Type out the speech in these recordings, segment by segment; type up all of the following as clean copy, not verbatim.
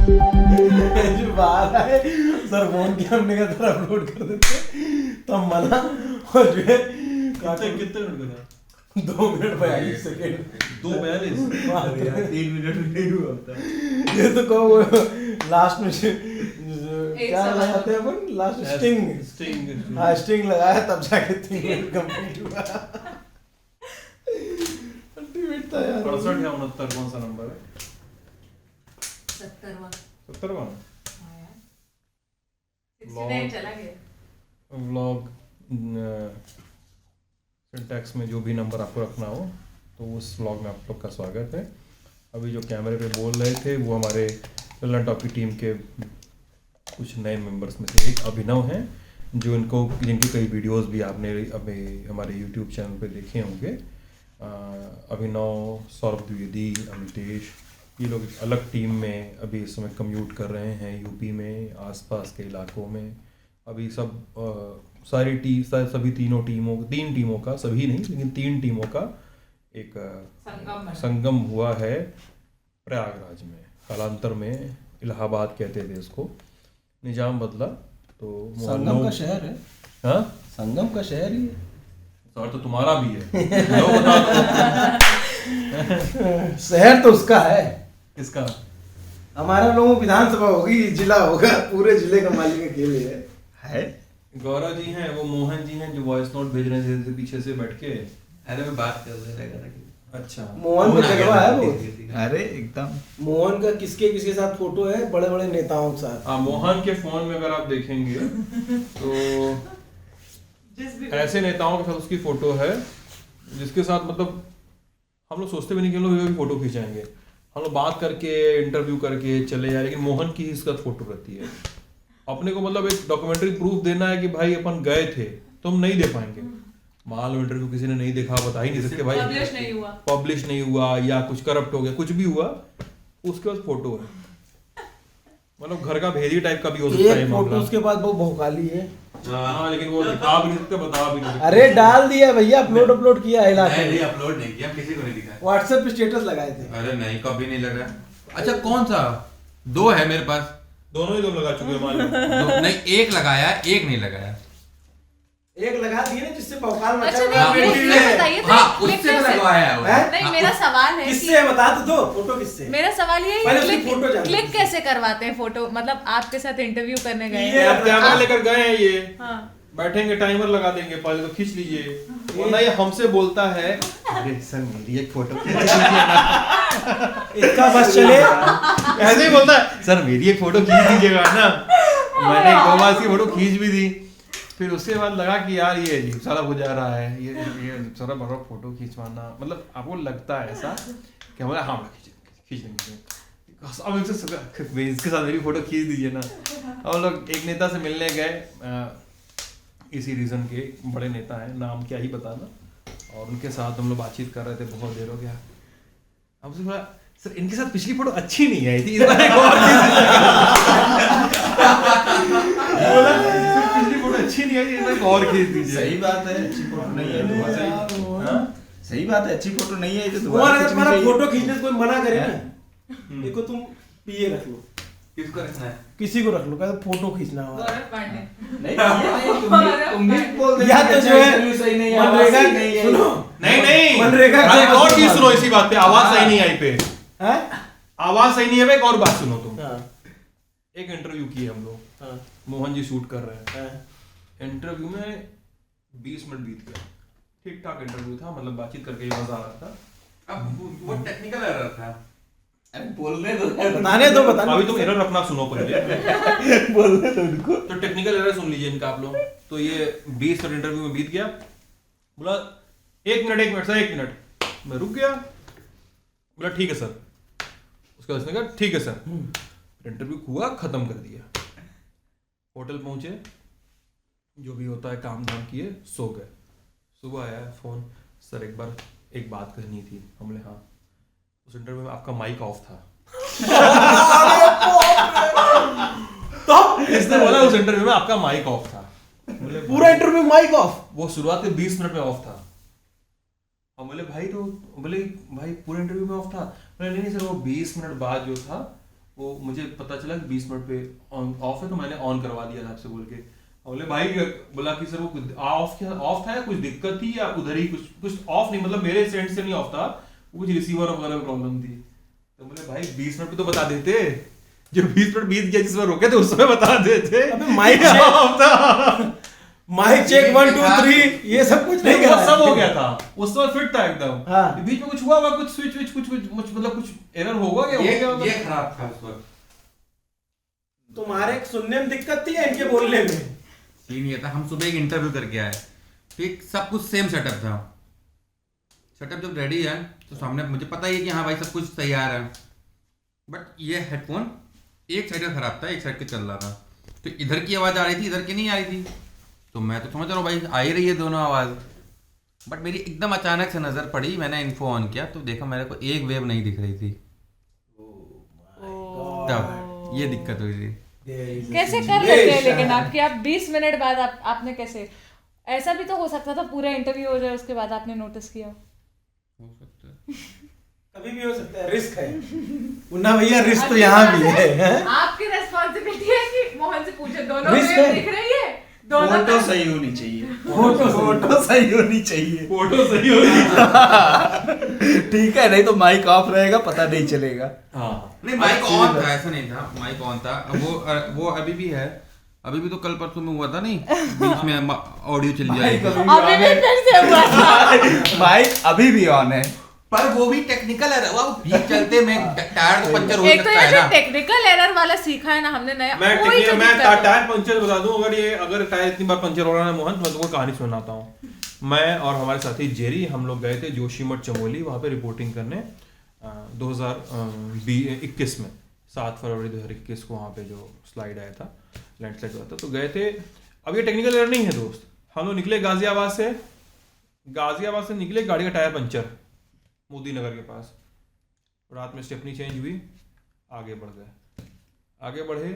जो बाहर आए सर फोन किया, हमने कहा सर अपलोड कर देते, तब मना। और जो है कितने मिनट का था? 2 मिनट 42 सेकेंड। 2:42 3 मिनट में नहीं हुआ था। ये तो कहो लास्ट में क्या लगाते हैं अपन, लास्ट स्टिंग। हाँ स्टिंग लगाया तब जाके 3 मिनट कंप्लीट हुआ। अल्टीमेट था यार। 68 या 69 कौन सा नंबर है? 70वां। 70वां हाँ यार। 69 चला गया। व्लॉग सिंटैक्स में जो भी नंबर आपको रखना हो, तो उस व्लॉग में आप लोग का स्वागत है। अभी जो कैमरे पे बोल रहे थे वो हमारे ललन टॉप की टीम के कुछ नए मेंबर्स में से एक अभिनव हैं, जो जिनकी कई वीडियोस भी आपने अभी हमारे यूट्यूब चैनल पे देखे होंगे। अभिनव, सौरभ द्विवेदी, अमितेश, ये लोग एक अलग टीम में अभी इस समय कम्यूट कर रहे हैं यूपी में, आसपास के इलाकों में। अभी सब सभी 3 टीमों का, सभी नहीं लेकिन 3 टीमों का एक संगम हुआ है प्रयागराज में। कालांतर में इलाहाबाद कहते थे इसको, निजाम बदला तो संगम का शहर है। हाँ संगम का शहर ही है। सर तो तुम्हारा भी है। लो बता दो। शहर तो उसका है। किसका? हमारा लोगों विधानसभा होगी, जिला होगा, पूरे जिले का मालिक अकेले है। गौरव जी हैं, वो मोहन जी हैं जो वॉइस नोट भेज रहे थे पीछे से बैठ के। अरे मैं बात कर रहा था। अच्छा मोहन का जगह है वो। अरे एकदम मोहन का किसके साथ फोटो है, बड़े बड़े नेताओं के साथ। मोहन के फोन में अगर आप देखेंगे तो ऐसे नेताओं के साथ उसकी फोटो है जिसके साथ मतलब हम लोग सोचते भी नहीं कि हम लोग ये भी फोटो खींचाएंगे। हम लोग बात करके इंटरव्यू करके चले जाए, लेकिन मोहन की ही इसका फोटो रहती है। अपने को मतलब एक डॉक्यूमेंट्री प्रूफ देना है कि भाई अपन गए थे, तो हम नहीं दे पाएंगे। मान लो इंटरव्यू किसी ने नहीं देखा, बता ही नहीं सकते भाई पब्लिश नहीं हुआ या कुछ करप्ट हो गया, कुछ भी हुआ, उसके बाद फोटो है। मतलब घर का भेदी टाइप का भी हो सकता है फोटो। उसके बाद वो भौकाली है। हाँ लेकिन वो दिखा भी नहीं सकते, बता भी नहीं सकते। अरे डाल दिया भैया, अपलोड किया है इलाके में। अपलोड नहीं किया, किसी को नहीं दिखा। व्हाट्सएप पे स्टेटस लगाए थे। अरे नहीं, कभी नहीं लगा। अच्छा कौन सा? 2 है मेरे पास। दोनों ही तुम लगा चुके हो मान लो। नहीं, एक लगाया, एक नहीं लगाया। एक लगा दिए ना जिससे भौकाल मचा। अच्छा बताइए उससे लगवाया है। नहीं मेरा सवाल है किससे है बता तो दो, फोटो किससे? मेरा सवाल ये पहले है उसकी फोटो जानो। क्लिक कैसे करवाते हैं फोटो? मतलब आपके साथ इंटरव्यू करने गए ये आप कैमरा लेकर गए हैं, ये हाँ बैठेंगे, टाइमर लगा देंगे, पहले तो खींच लीजिए। वरना ये हमसे बोलता है अरे सर मेरी एक फोटो इसका बस चले ऐसे ही बोलता है सर मेरी एक फोटो खींच दीजिएगा ना। मैंने 2 बार इसकी फोटो खींच भी दी, फिर उसके बाद लगा कि यार ये अजीब सा हो जा रहा है, ये सारा बड़ा फोटो खींचवाना, मतलब आपको लगता है ऐसा कि हमारा हाँ खींच देंगे, अब इसके साथ मेरी फोटो खींच दीजिए ना। हम लोग एक नेता से मिलने गए, इसी रीजन के बड़े नेता हैं, नाम क्या ही बताना, और उनके साथ हम लोग बातचीत कर रहे थे, बहुत देर हो गया। अब से बोला सर इनके साथ पिछली फोटो अच्छी नहीं आई थी, इस बार एक और बोला सर पिछली फोटो अच्छी नहीं आई थी, इस बार एक और खींच दीजिए। सही बात है, अच्छी फोटो नहीं है दोबारा। सही बात है, अच्छी फोटो नहीं है तो तुम्हारा फोटो खींचने से कोई मना करे ना, देखो तुम पीए रख लो, किसको रखना है? किसी को रख लो, कहते फोटो खींचना हो। नहीं तुम भी बोल दे या तो जो है सही नहीं है, मनरेगा सुनो, नहीं मनरेगा और चीज सुनो, इसी बात पे आवाज सही नहीं आई पे, हैं? आवाज सही नहीं है। एक और बात सुनो तुम, हाँ एक इंटरव्यू किए हम लोग, हाँ मोहन जी शूट कर रहे हैं, हाँ। इंटरव्यू में 20 मिनट बीत गए, ठीक ठाक इंटरव्यू था, मतलब बातचीत करके ही मजा आ रहा था। अब वो टेक्निकल एरर था। अरे बोलने दो, बताने दो। अभी तुम एरर रखना सुनो पहले। बोलने दो उनको। तो टेक्निकल एरर सुन लीजिए इनका आप लोग। तो ये 20 मिनट इंटरव्यू में बीत गया, बोला 1 मिनट सर, 1 मिनट। मैं रुक गया, बोला ठीक है सर। उसके बाद उसने कहा ठीक है सर। इंटरव्यू हुआ, खत्म कर दिया, होटल पहुंचे, जो भी होता है काम धाम किए, सो गए। सुबह आया फोन, सर एक बात कहनी थी। हमने हाँ, उस इंटरव्यू में आपका माइक ऑफ था। तो इसने बोला उस इंटरव्यू में आपका माइक ऑफ था। पूरा इंटरव्यू माइक ऑफ? वो शुरुआत के 20 मिनट में ऑफ था। हम बोले भाई पूरे इंटरव्यू में ऑफ था? बोले नहीं सर, वो 20 मिनट बाद जो था वो मुझे पता चला कि 20 मिनट पे ऑफ है, तो मैंने ऑन करवा दिया था आपसे बोल के। बोले भाई, बोला कि सर वो ऑफ था या कुछ दिक्कत थी या उधर ही कुछ ऑफ नहीं, मतलब मेरे सेंड से नहीं ऑफ था, कुछ रिसीवर वगैरह में प्रॉब्लम थी। तो बोले भाई 20 मिनट पे तो बता देते, जो 20 मिनट बीत गया जिस पर रोके थे उस समय बता देते। अबे माइक चेक 1 2 3 ये सब कुछ नहीं वो करा, सब हो गया था उस समय, फिट था एकदम। हाँ। बीच में कुछ हुआ कुछ स्विच कुछ मतलब कुछ एरर होगा क्या? ये खराब था उस वक्त। तुम्हारे सुनने में दिक्कत थी या इनके बोलने में? सीन ये था, हम सुबह एक इंटरव्यू करके आए, ठीक, सब कुछ सेम सेटअप था। सेटअप जब रेडी है तो सामने मुझे पता ही है कि हाँ भाई सब कुछ तैयार है, बट ये हेडफोन एक साइड का खराब था, एक साइड का चल रहा था, तो इधर की आवाज़ आ रही थी, इधर की नहीं आ रही थी। तो मैं तो समझ रहा हूँ भाई आ ही रही है दोनों आवाज़, बट मेरी एकदम अचानक से नज़र पड़ी, मैंने इन्फो ऑन किया तो देखा मेरे को एक वेव नहीं दिख रही थी। तब ये दिक्कत हुई थी। कैसे कर लेते हैं लेकिन आपकी, आप 20 मिनट बाद आपने कैसे, ऐसा भी तो हो सकता था पूरा इंटरव्यू हो जाए उसके बाद आपने नोटिस किया। हो सकता है, कभी भी हो सकता है, रिस्क है मुन्ना भैया, रिस्क तो यहाँ भी है। आपकी रेस्पॉन्सिबिलिटी है कि मोहन से पूछे दोनों रिस्क वेव है। दिख रही है, दोनों फोटो सही होनी चाहिए, फोटो सही होनी चाहिए, फोटो सही हो रही। ठीक है, नहीं तो माइक ऑफ रहेगा, पता नहीं चलेगा। हाँ नहीं माइक ऑन था, ऐसा नहीं था, माइक ऑन था। वो अभी भी है, अभी भी तो कल परसों में हुआ था नहीं, बीच में ऑडियो चली जाएगी, अभी भी फिर से हुआ था। माइक अभी भी ऑन है, पर वो भी टेक्निकल है, वो बीच चलते में टायर को पंचर हो एक तो सकता ये है जो ना। टेक्निकल एरर वाला सीखा है ना हमने नया, मैं कोई तो दिक्कत नहीं। टायर पंचर बता दूं, अगर टायर इतनी बार पंचर हो रहा है मोहन, तो मैं तुमको कहानी सुनाता हूँ। मैं और हमारे साथी जेरी, हम लोग गए थे जोशीमठ चमोली, वहाँ पे रिपोर्टिंग करने 2021 में 7 फरवरी 2021 को, वहाँ पे जो स्लाइड आया था, लैंडस्लाइड हुआ था, तो गए थे। अब ये टेक्निकल एरर नहीं है दोस्त, हम लोग निकले गाजियाबाद से निकले, गाड़ी का टायर पंचर मोदी नगर के पास, रात में स्टेपनी चेंज हुई, आगे बढ़े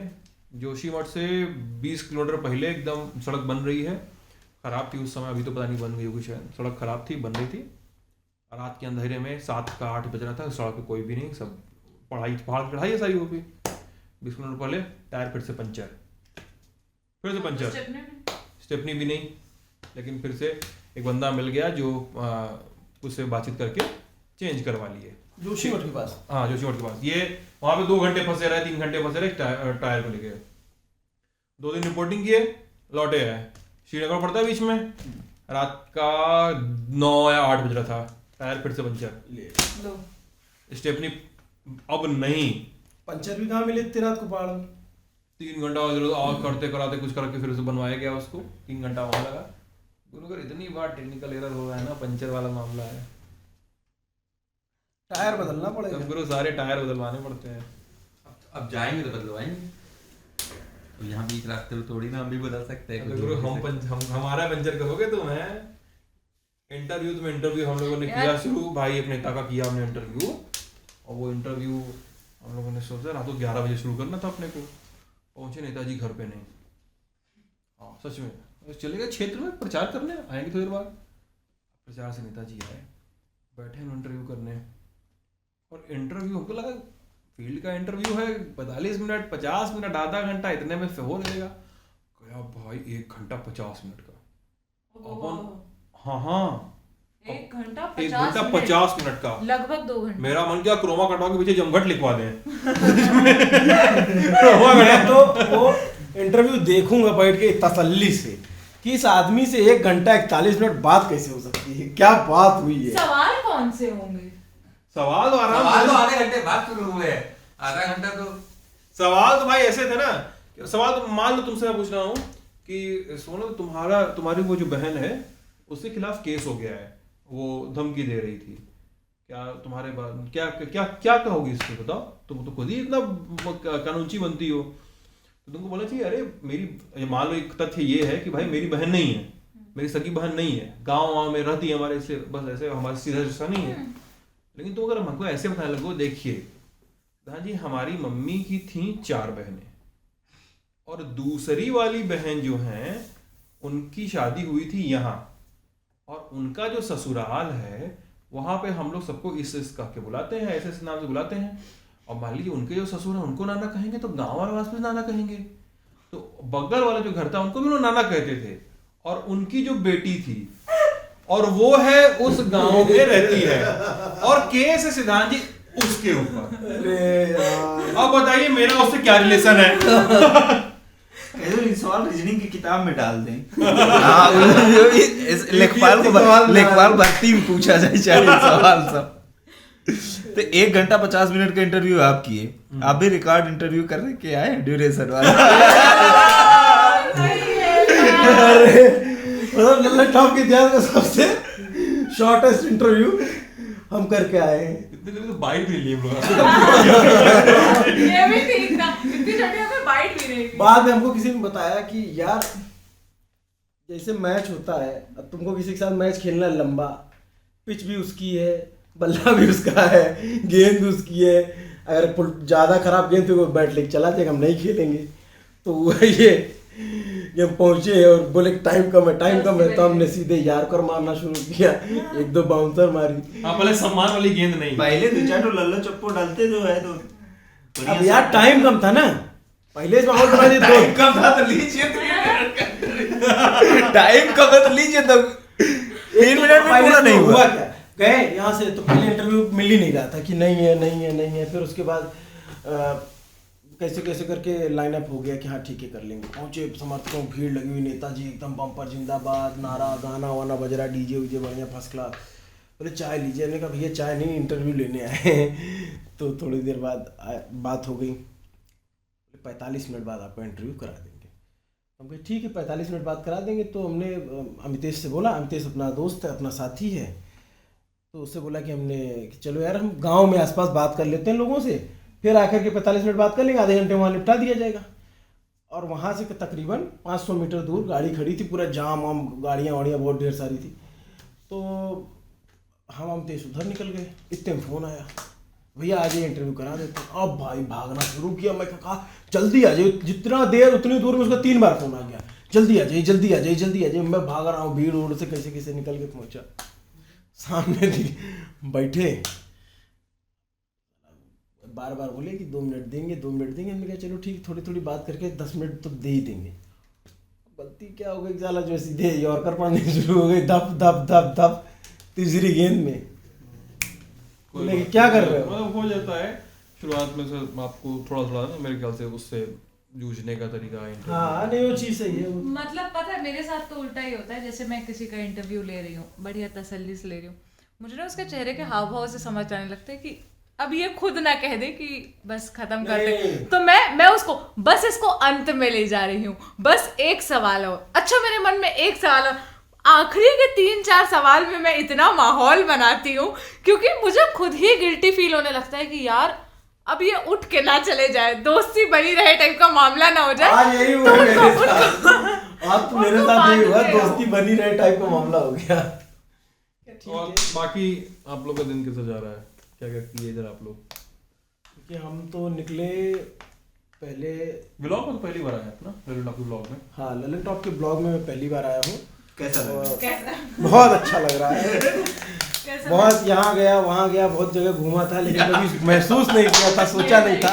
जोशीमठ से 20 किलोमीटर पहले एकदम सड़क बन रही है, खराब थी उस समय, अभी तो पता नहीं बन गई होगी शायद, सड़क खराब थी, बन रही थी, रात के अंधेरे में 7 का 8 बज रहा था, सड़क पे कोई भी नहीं, सब पहाड़ चढ़ाई है सारी, वो भी 20 किलोमीटर पहले टायर फिर से पंचर, स्टेपनी भी नहीं, लेकिन फिर से एक बंदा मिल गया जो उससे बातचीत करके चेंज करवा लिए जोशीमठ के पास। हाँ जोशीमठ के पास, ये वहां पे 2 घंटे फंसे रहे, 3 घंटे फंसे रहे टायर को लेके, 2 दिन रिपोर्टिंग किए, लौटे है, श्रीनगर पड़ता है बीच में, रात का 9 या 8 बज रहा था, टायर फिर से पंचर, स्टेपनी अब नहीं, पंचर भी कहाँ मिले इतनी रात को पहाड़ में? 3 घंटा और करते कराते कुछ करके फिर उसे बनवाया गया उसको, 3 घंटा वहां लगा। इतनी बार टेक्निकल एरर हो रहा है ना, पंचर वाला मामला है, टायर बदलना पड़ेगा, सब सारे टायर बदलवाने पड़ते हैं। अब जाएंगे तो बदलवाएंगे, तो यहाँ बीच रास्ते में थोड़ी ना हम भी बदल सकते हैं। हम हमारा पंचर करोगे तो मैं इंटरव्यू हम लोगों ने किया शुरू, भाई अपने नेता का किया हमने इंटरव्यू, और वो इंटरव्यू हम लोगों ने सोचा रात को 11 बजे शुरू करना था अपने को, पहुंचे नेताजी घर पे नहीं, हाँ सच में चले गए क्षेत्र में प्रचार करने, आएंगे थोड़ी देर बाद, प्रचार से नेताजी आए, बैठे हम इंटरव्यू करने, और इंटरव्यू हमको लगा फील्ड का इंटरव्यू है, 45 मिनट 50 मिनट आधा घंटा इतने में हो जाएगा, गया भाई 1 घंटा 50 मिनट का, अपन हाँ 1 घंटा 50 मिनट का, लगभग 2 घंटे। मेरा मन क्या क्रोमा कटवा के पीछे जमघट लिखवा दें। मैं तो वो इंटरव्यू देखूंगा बैठ के तसल्ली से कि इस आदमी से 1 घंटा 41 मिनट बात कैसे हो सकती है, क्या बात हुई है। सवाल कौन से होंगे? सवाल तो आराम सवाल तो आधे घंटे बाद शुरू हुए, आधा घंटा तो सवाल तो भाई ऐसे थे ना, सवाल तो मान लो तुमसे मैं पूछ रहा हूँ कि सोनू तुम्हारी वो जो बहन है उसके खिलाफ केस हो गया है, वो धमकी दे रही थी, क्या तुम्हारे बाद क्या क्या क्या कहोगी इसको, बताओ, तुम तो खुद ही इतना कानूनची बनती हो, तो तुमको बोलना चाहिए अरे मेरी, मान लो एक तथ्य ये है कि भाई मेरी बहन नहीं है, मेरी सगी बहन नहीं है, गाँव में रहती है हमारे, इसलिए बस ऐसे हमारा सीधा रिश्ता नहीं है, लेकिन तुम अगर हमको ऐसे बताने लगो, देखिए हाँ जी हमारी मम्मी की थी 4 बहनें, और दूसरी वाली बहन जो हैं उनकी शादी हुई थी यहाँ, और उनका जो ससुराल है वहाँ पे हम लोग सबको इस कह के बुलाते हैं, ऐसे नाम से बुलाते हैं, और मान लीजिए उनके जो ससुर हैं उनको नाना कहेंगे तो गांव वाले वापस नाना कहेंगे, तो बगल वाला जो घर था उनको भी लोग नाना कहते थे, और उनकी जो बेटी थी और वो है उस गांव में रहती है, और केस है सिद्धांत जी उसके ऊपर। अब बताइए मेरा उससे क्या रिलेशन है? सवाल रीजनिंग की किताब में डाल दें। लेखपाल भर्ती में पूछा जाए सवाल सब। तो 1 घंटा 50 मिनट का इंटरव्यू आप किए, आप भी रिकॉर्ड इंटरव्यू करने के आए ड्यूरेशन वाला। मतलब लल्ला टॉप के इतिहास में सबसे शॉर्टेस्ट इंटरव्यू हम करके आए हैं। इतने दिन तो बाइट भी लिए ये भी ठीक था, इतनी छोटी हमें बाइट भी नहीं। बाद में हमको किसी ने बताया कि यार जैसे मैच होता है, अब तुमको किसी के साथ मैच खेलना है, लंबा पिच भी उसकी है, बल्ला भी उसका है, गेंद भी उसकी है, अगर ज़्यादा खराब गेंद तो वो बैट लेके चला जाएगा, हम नहीं खेलेंगे। तो ये जब पहुंचे और बोले टाइम कम है तो हमने सीधे यार्कर मारना शुरू किया, 1-2 बाउंसर मारी। हाँ, भले सम्मान वाली गेंद नहीं, पहले 2-4 तो लल्ला चप्पो डालते जो है तो अब यार टाइम कम था ना, पहले से माहौल बना दिए। टाइम कम था तो लीजिए, टाइम कम है तो लीजिए, तब 3 मिनट में पूरा नहीं हुआ। क्या गए यहाँ से तो पहले इंटरव्यू मिल ही नहीं रहा था कि नहीं है। फिर उसके बाद कैसे करके लाइनअप हो गया कि हाँ ठीक है कर लेंगे। पहुंचे, समर्थकों की भीड़ लगी हुई, नेताजी एकदम बम्पर जिंदाबाद, नारा गाना वाना बज रहा, डीजे उजे बढ़िया फर्स्ट क्लास। बोले चाय लीजिए, हमने कहा भैया चाय नहीं, इंटरव्यू लेने आए हैं। तो थोड़ी देर बाद बात हो गई, 45 मिनट बाद आपका इंटरव्यू करा देंगे। हम कहे ठीक है 45 मिनट बाद करा देंगे। तो हमने अमितेश से बोला, अमितेश अपना दोस्त है, अपना साथी है, तो उससे बोला कि चलो यार हम गाँव में आसपास बात कर लेते हैं लोगों से, फिर आकर के 45 मिनट बात कर लेंगे, आधे घंटे वहाँ निपटा दिया जाएगा। और वहाँ से तकरीबन 500 मीटर दूर गाड़ी खड़ी थी, पूरा जाम वाम, गाड़ियाँ वाड़ियाँ बहुत ढेर सारी थी। तो हम तेज उधर निकल गए, इतने में फ़ोन आया, भैया आज ये इंटरव्यू करा देते हैं। अब भाई भागना शुरू किया, मैं कहा जल्दी आ जाइए, जितना देर उतनी दूर में उसका 3 बार फ़ोन आ गया, जल्दी आ जाइए। मैं भाग रहा हूँ, भीड़ उड़ से कैसे निकल के पहुँचा, सामने बैठे, बार बोले कि 2 मिनट देंगे। हमने कहा चलो ठीक, थोड़ी बात करके 10 मिनट तो दे ही देंगे। गलती क्या हो गई साला, जो सीधे यॉर्कर पड़ने शुरू हो गई, धप तीसरी गेंद में। बोले क्या कर रहे हो? मतलब हो जाता है शुरुआत में से, आपको थोड़ा ना मेरे ख्याल से उससे जूझने का तरीका है। हाँ नहीं वो चीज़ सही है। मतलब पता है मेरे साथ तो उल्टा ही होता है, जैसे मैं किसी का इंटरव्यू ले रही हूँ, बढ़िया तसल्ली से ले रही हूँ, मुझे ना उसके चेहरे के हाव भाव से समझ आने लगता है कि अब ये खुद ना कह दे कि बस खत्म कर दे, तो मैं उसको बस इसको अंत में ले जा रही हूँ, बस एक सवाल हो। अच्छा मेरे मन में एक सवाल हो, आखिरी के 3-4 सवाल में मैं इतना माहौल बनाती हूँ क्योंकि मुझे खुद ही गिल्टी फील होने लगता है कि यार अब ये उठ के ना चले जाए, दोस्ती बनी रहे टाइप का मामला ना हो जाए। आज यही हुआ मेरे साथ यही हुआ, दोस्ती बनी रहे टाइप का मामला हो गया। और बाकी आप लोग का दिन कैसा जा रहा है, क्या किए इधर आप लोग? कि हम तो निकले पहले व्लॉग में पहली बार आया अपना ललन टॉप के ब्लॉग में। हाँ ललन टॉप के ब्लॉग में मैं पहली बार आया हूँ। कैसा बहुत अच्छा लग रहा है। बहुत यहाँ गया वहाँ गया, बहुत जगह घूमा था, लेकिन कभी महसूस नहीं किया था, सोचा नहीं था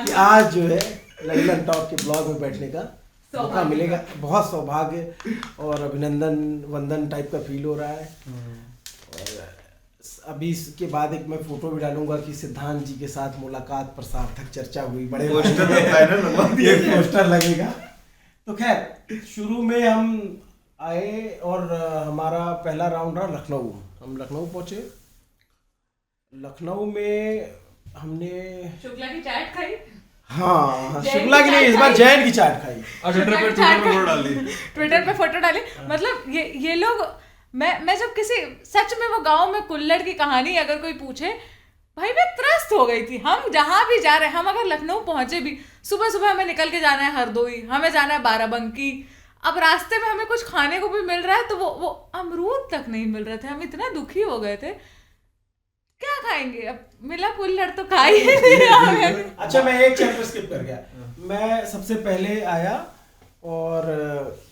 कि आज जो है ललन टॉप के ब्लॉग में बैठने का मौका मिलेगा। बहुत सौभाग्य और अभिनंदन वंदन टाइप का फील हो रहा है। और अभी इसके बाद एक मैं फोटो भी डालूंगा कि सिद्धांत जी के साथ मुलाकात पर सार्थक चर्चा हुई, बड़े पोस्टर लगेगा। तो खैर शुरू में हम आए और हमारा पहला राउंड रहा लखनऊ। हम लखनऊ पहुंचे, लखनऊ में हमने शुक्ला की चाट खाई। हाँ शुक्ला की नहीं, इस बार जैन की चाट खाई। ट्विटर पे फोटो डाली। मतलब ये लोग, मैं जब किसी सच में वो गांव में कुल्लड़ की कहानी अगर कोई पूछे, भाई मैं त्रस्त हो गई थी। हम जहां भी जा रहे हैं, हम अगर लखनऊ पहुंचे भी, सुबह हमें निकल के जाना है हरदोई, हमें जाना है बाराबंकी, अब रास्ते में हमें कुछ खाने को भी मिल रहा है तो वो अमरूद तक नहीं मिल रहे थे। हम इतना दुखी हो गए थे, क्या खाएंगे, अब मिला कुल्हड़ तो खा ही लिया। अच्छा मैं एक चैप्टर स्किप कर गया। मैं सबसे पहले आया और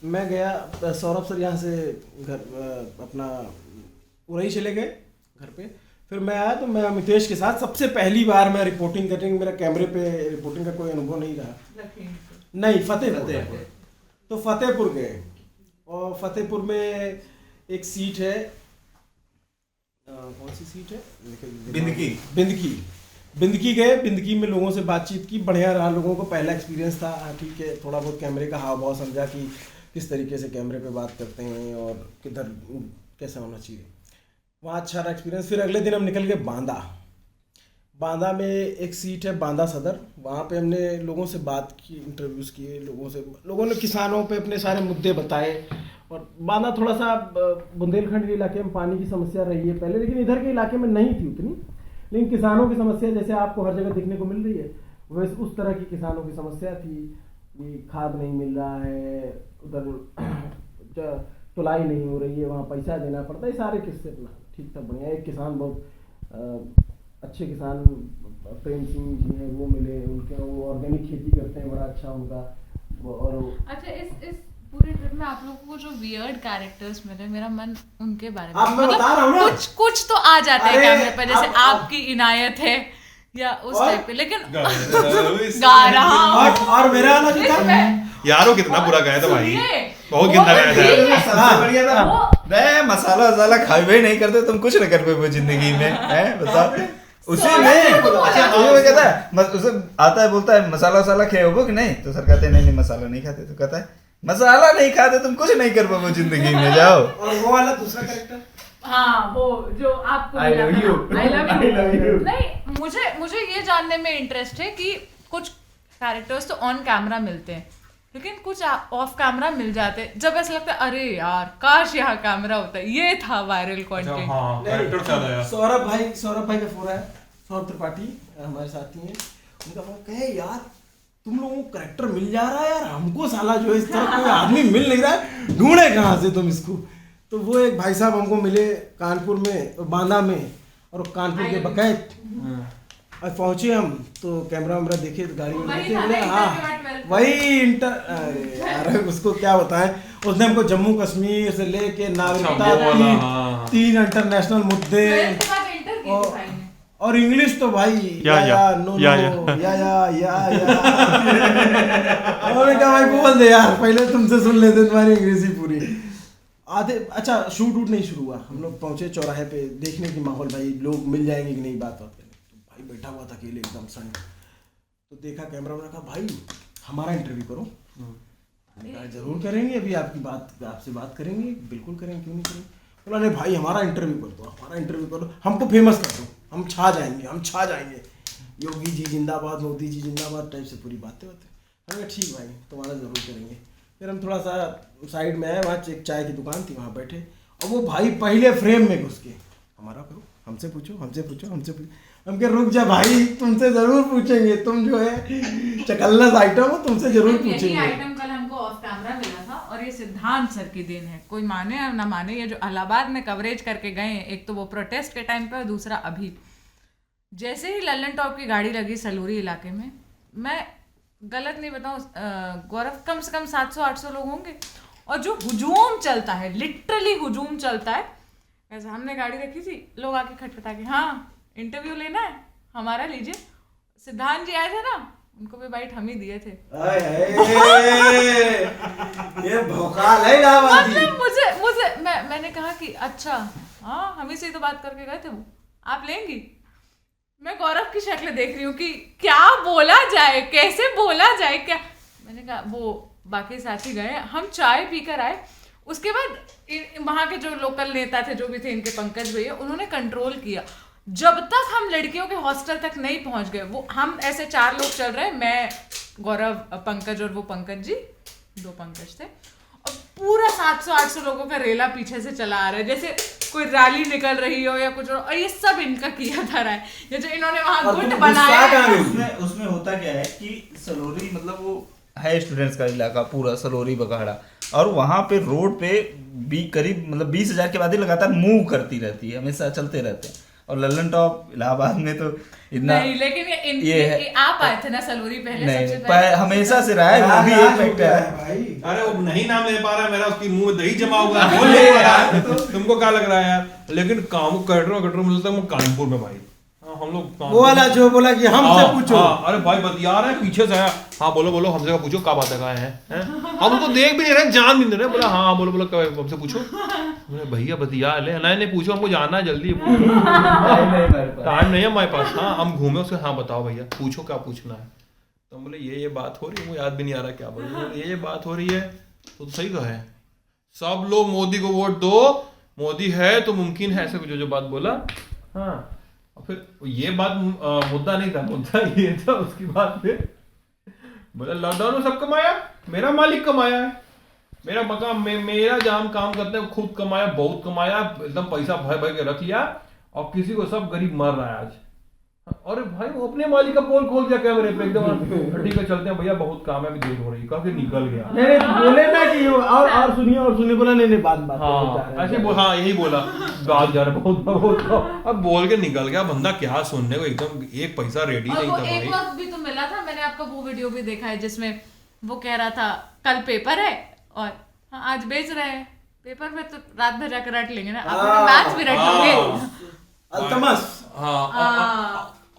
मैं गया, सौरभ सर यहाँ से घर अपना उरई चले गए घर पे, फिर मैं आया तो मैं अमितेश के साथ सबसे पहली बार मैं रिपोर्टिंग करेंगे, मेरा कैमरे पे रिपोर्टिंग का कोई अनुभव नहीं रहा। नहीं, फतेहपुर। तो फतेहपुर गए और फतेहपुर में एक सीट है, कौन सी सीट है, बिंदकी गए। बिंदकी में लोगों से बातचीत की, बढ़िया रहा, लोगों को पहला एक्सपीरियंस था। ठीक है, थोड़ा बहुत कैमरे का हाव भाव समझा कि किस तरीके से कैमरे पे बात करते हैं और किधर कैसा होना चाहिए, वहाँ अच्छा रहा एक्सपीरियंस। फिर अगले दिन हम निकल गए बांदा में एक सीट है, बांदा सदर। वहाँ पे हमने लोगों से बात की, इंटरव्यूज़ किए लोगों ने किसानों पे अपने सारे मुद्दे बताए। और बांदा थोड़ा सा बुंदेलखंड के इलाके में पानी की समस्या रही है पहले, लेकिन इधर के इलाके में नहीं थी उतनी। लेकिन किसानों की समस्या जैसे आपको हर जगह देखने को मिल रही है, वैसे उस तरह की किसानों की समस्या थी कि खाद नहीं मिल रहा है, उधर तुलाई नहीं हो रही है, वहाँ पैसा देना पड़ता है, सारे किस्से अपना ठीक था, बढ़िया। एक किसान बहुत अच्छे किसान प्रेम सिंह जी हैं, वो मिले, उनके वो ऑर्गेनिक खेती करते हैं, बड़ा अच्छा उनका। और अच्छा, इस पूरे ट्रिप में आप लोगों को जो वियर्ड कैरेक्टर्स मिले, मेरा मन उनके बारे में, मैं बता रहा हूँ ना, कुछ तो आ जाता है कैमरे पर, जैसे आपकी इनायत है या उस टाइप के, लेकिन गा रहा हूँ। और मेरा वाला जो था यारो कितना बुरा गाया था भाई, बहुत गंदा गाया था। सबसे बढ़िया था मसाला वसाला खाए नहीं करते तुम, कुछ नहीं कर पाए जिंदगी में, है बताओ। उसी में कहता है, उसे आता है, बोलता है मसाला वसाला खाए हो कि नहीं, तो सर कहते हैं नहीं मसाला नहीं खाते, तो कहता है मसाला नहीं खाते तुम, कुछ नहीं कर पाओ जिंदगी में, जाओ। और वो वाला दूसरा कैरेक्टर, हाँ, वो जो आपको I love you। नहीं, मुझे ये जानने में इंटरेस्ट है कि कुछ कैरेक्टर्स तो ऑन कैमरा मिलते हैं, लेकिन कुछ ऑफ कैमरा मिल जाते हैं, जब ऐसा लगता है अरे यार काश यहाँ कैमरा होता है। ये था वायरल कंटेंट। सौरभ भाई का फोन है, सौरभ त्रिपाठी हमारे साथी हैं, उनका फोन कहे यार तुम लोगों को कैरेक्टर मिल जा रहा है यार, हमको साला जो है इस तरह कोई आदमी मिल नहीं रहा है, ढूंढे कहाँ से तुम इसको। तो वो एक भाई साहब हमको मिले कानपुर में, बांदा में, और कानपुर के बकैत। और पहुंचे हम तो कैमरा वैमरा देखे, तो गाड़ी में देखे, बोले हाँ वही अरे उसको क्या बताएं, उसने हमको जम्मू कश्मीर से लेके नागरिकता, तीन इंटरनेशनल मुद्दे, और इंग्लिश तो भाई या और क्या भाई बोल दे यार, पहले तुमसे सुन लेते तुम्हारी इंग्लिश ही पूरी आधे। अच्छा, शूट वूट नहीं शुरू हुआ, हम लोग पहुंचे चौराहे पे, देखने की माहौल, भाई लोग मिल जाएंगे कि नहीं, बात करने। तो भाई बैठा हुआ था अकेले एकदम सन, तो देखा कैमरा में, कहा भाई हमारा इंटरव्यू करो। कहा जरूर करेंगे, अभी आपसे बात करेंगे, बिल्कुल करेंगे, क्यों नहीं करेंगे। बोला नहीं भाई हमारा इंटरव्यू कर दो, हमारा इंटरव्यू करो, हमको फेमस कर दो, हम छा जाएंगे, योगी जी जिंदाबाद, मोदी जी जिंदाबाद टाइप से पूरी बातें होते। हमने कहा ठीक भाई तुम्हारा ज़रूर करेंगे। फिर हम थोड़ा सा साइड में आए, वहाँ एक चाय की दुकान थी, वहाँ बैठे, और वो भाई पहले फ्रेम में घुस के हमारा करो, हमसे पूछो। हम कह रुक जा भाई, तुमसे ज़रूर पूछेंगे, तुम जो है चकल्लस आइटम हो, तुमसे ज़रूर पूछेंगे। आइटम कल हमको ऑफ कैमरा मिला था, और ये सिद्धांत सर की देन है, कोई माने या ना माने, ये जो इलाहाबाद में कवरेज करके गए हैं, एक तो वो प्रोटेस्ट के टाइम पे, और दूसरा अभी जैसे ही लल्लन टॉप की गाड़ी लगी सलूरी इलाके में, मैं गलत नहीं बताऊँ गौरव, कम से कम 700-800 लोग होंगे, और जो हुजूम चलता है, लिटरली हुजूम चलता है। ऐसा हमने गाड़ी रखी थी, लोग आके खटखटा के, हाँ इंटरव्यू लेना है हमारा, लीजिए। सिद्धांत जी आए थे ना, उनको भी बाइट हम ही दिए थे। ये भौकाल है मतलब मुझे मैंने कहा कि अच्छा हाँ, हम ही से तो बात करके गए थे, वो आप लेंगी। मैं गौरव की शक्ल देख रही हूँ कि क्या बोला जाए, कैसे बोला जाए, क्या। मैंने कहा वो बाकी साथी गए, हम चाय पीकर आए। उसके बाद वहाँ के जो लोकल नेता थे, जो भी थे, इनके पंकज भैया, उन्होंने कंट्रोल किया। जब तक हम लड़कियों के हॉस्टल तक नहीं पहुंच गए, वो हम ऐसे 4 लोग चल रहे, मैं, गौरव, पंकज और वो पंकज जी, 2 पंकज थे, और पूरा 700-800 लोगों का रेला पीछे से चला आ रहा है, जैसे कोई रैली निकल रही हो या कुछ, और ये सब इनका किया था रहा है, ये जो इन्होंने वहाँ गुट बनाया। उसमें होता क्या है कि सलोरी मतलब वो है स्टूडेंट्स का इलाका पूरा, सलोरी बघाड़ा, और वहाँ पे रोड पे करीब मतलब 20,000 के बाद ही लगातार मूव करती रहती है, हमेशा चलते रहते हैं। और लल्लन टॉप इलाहाबाद में तो इतना नहीं, लेकिन ये है। आप आए थे ना सलोरी पहले, नहीं सबसे हमेशा से रहा है, वो भी एक फैक्टर है भाई। अरे वो नहीं नाम ले पा रहा है मेरा, उसकी मुंह में दही जमा हुआ है, बोल नहीं पा रहा है। तुमको क्या लग रहा है यार? लेकिन काम कटरो मिलता है कानपुर में भाई। हाँ, हम लोग वो वाला जो बोला कि हमसे पूछो। अरे भाई बतिया रहे हैं, पीछे से आया, हाँ बोलो हमसे का पूछो, क्या बात है, कहाँ है? हम उनको देख भी नहीं रहे, जान भी नहीं रहे, बोला हाँ बोलो हमसे पूछो। भैया बतिया ले, नहीं पूछो, हमको जाना है जल्दी, टाइम नहीं है हमारे पास। हाँ हम घूमे उसके, हाँ बताओ भैया पूछो क्या पूछना है। तो बोले ये बात हो रही है, मुझे याद भी नहीं आ रहा क्या बोले, ये बात हो रही है तो सही कहा है, सब लोग मोदी को वोट दो, मोदी है तो मुमकिन है, ऐसे जो बात बोला। हाँ और फिर ये बात मुद्दा नहीं था, मुद्दा ये था उसकी बात पे बोला लॉकडाउन में सब कमाया, मेरा मालिक कमाया है, मेरा मकान मेरा जहाँ हम काम करते हैं खुद कमाया, बहुत कमाया, एकदम पैसा भर के रख लिया, और किसी को सब गरीब मर रहा है आज। अरे भाई वो अपने मालिक का पोल खोल दिया कैमरे पे एकदम, ठीक है चलते हैं भैया बहुत काम है, अभी देर हो रही है, काफी निकल गया। नहीं बोले ना कि और सुनिए बोला नहीं बात हाँ ऐसे बोला, हाँ यही बोला बात जा रहा बहुत, अब बोल के निकल गया बंदा, क्या सुनने को, एकदम एक पैसा रेडी नहीं था भाई। एक वक्त भी तो मिला था, मैंने आपका वो वीडियो भी देखा है जिसमें वो कह रहा था कल पेपर है और हाँ आज बेच रहे हैं, पेपर में तो रात भर जाकर रट लेंगे ना, अपना मैच भी रट लेंगे। अल्तमस,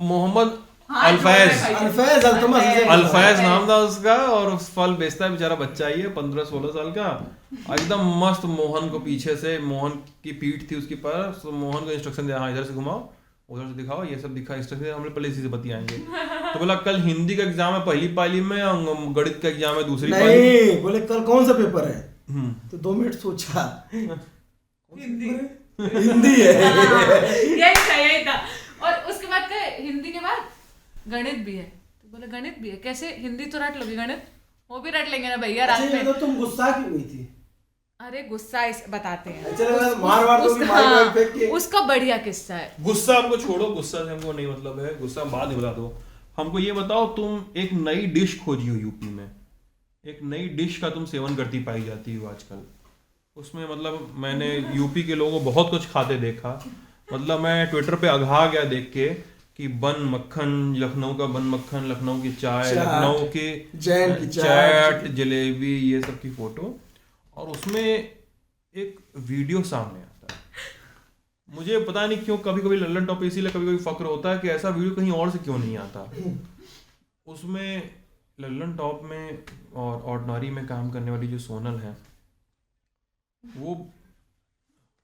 मोहम्मद अल्फैज नाम था उसका, और उस फल बेचता है बेचारा, बच्चा ही है 15-16 साल का, एकदम मस्त। मोहन को पीछे से, मोहन की पीठ थी उसकी पर, तो मोहन को इंस्ट्रक्शन दिया, हाँ इधर से घुमाओ, उधर से दिखाओ, ये सब दिखा इंस्ट्रक्शन, हमने पहले इसी से बतियाएंगे। तो बोला कल हिंदी का एग्जाम है पहली पाली में, गणित का एग्जाम है दूसरी पाली। नहीं बोले कल कौन सा पेपर है, तो 2 मिनट सोचा, हिंदी है। यही था। और उसके बाद हिंदी के बाद गणित भी है, तो बोले गणित भी है, कैसे हिंदी तो रट लोगे, गणित वो भी रट लेंगे ना भैया रात में। तो तुम गुस्सा क्यों हुई थी? अरे गुस्सा इस बताते हैं, उसका बढ़िया किस्सा है। गुस्सा हमको छोड़ो, गुस्सा से हमको नहीं मतलब है, गुस्सा बाद में बता दो। हमको ये बताओ, तुम एक नई डिश खोजी हो यूपी में, एक नई डिश का तुम सेवन करती पाई जाती हो आजकल, उसमें मतलब मैंने यूपी के लोगों को बहुत कुछ खाते देखा, मतलब मैं ट्विटर पे अघा गया देख के कि बन मक्खन, लखनऊ का बन मक्खन, लखनऊ की चाय, लखनऊ की चाट, जलेबी, ये सब की फोटो, और उसमें एक वीडियो सामने आता है। मुझे पता नहीं क्यों कभी कभी लल्लन टॉप इसीलिए कभी कभी फक्र होता है कि ऐसा वीडियो कहीं और से क्यों नहीं आता। उसमें लल्लन टॉप में और ऑर्डिनरी में काम करने वाली जो सोनल है, वो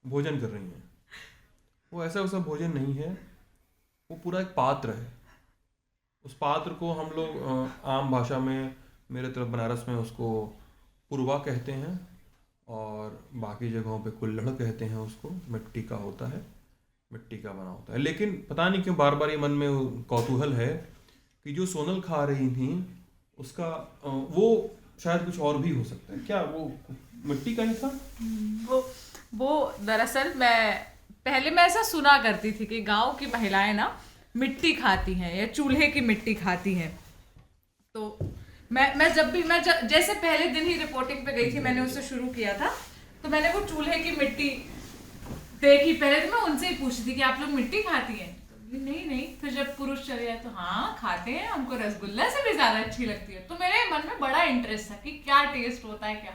भोजन कर रही हैं। वो ऐसा वैसा भोजन नहीं है, वो पूरा एक पात्र है। उस पात्र को हम लोग आम भाषा में, मेरे तरफ बनारस में उसको पुरवा कहते हैं, और बाकी जगहों पे कुल्हड़ कहते हैं उसको। मिट्टी का होता है, मिट्टी का बना होता है। लेकिन पता नहीं क्यों बार बार ये मन में कौतूहल है कि जो सोनल खा रही थी उसका वो शायद कुछ और भी हो सकता है क्या, वो मिट्टी का ही था। वो दरअसल मैं ऐसा सुना करती थी कि गांव की महिलाएं ना मिट्टी खाती हैं या चूल्हे की मिट्टी खाती हैं। तो मैं जैसे पहले दिन ही रिपोर्टिंग पे गई थी, मैंने उससे शुरू किया था, तो मैंने वो चूल्हे की मिट्टी देखी। पहले तो मैं उनसे ही पूछती थी कि आप लोग मिट्टी खाती हैं, तो नहीं। फिर जब पुरुष चले जाए तो हाँ खाते हैं, हमको रसगुल्ला से भी ज्यादा अच्छी लगती है। तो मेरे मन में बड़ा इंटरेस्ट था कि क्या टेस्ट होता है क्या।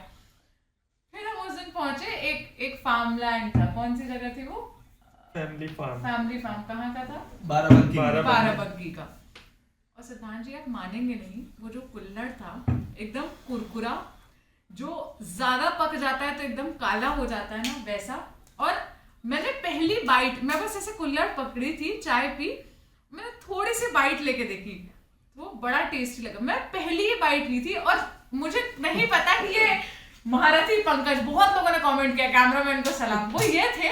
फिर हम उस दिन पहुंचे, एक फार्म लैंड था, कौन सी जगह थी वो, फैमिली फार्म कहाँ का था, बाराबंकी का। और सिद्धांत जी आप मानेंगे नहीं, वो जो कुल्हड़ था एकदम कुरकुरा, जो ज्यादा पक जाता है तो एकदम काला हो जाता है ना, वैसा। और मैंने पहली बाइट, मैं बस ऐसे कुल्हड़ पकड़ी थी, चाय पी, मैंने थोड़ी सी बाइट लेके देखी, वो बड़ा टेस्टी लगा। मैं पहली ही बाइट ली थी, और मुझे नहीं पता कि ये महारथी पंकज, बहुत लोगों ने कमेंट किया, कैमरामैन को सलाम, वो ये थे।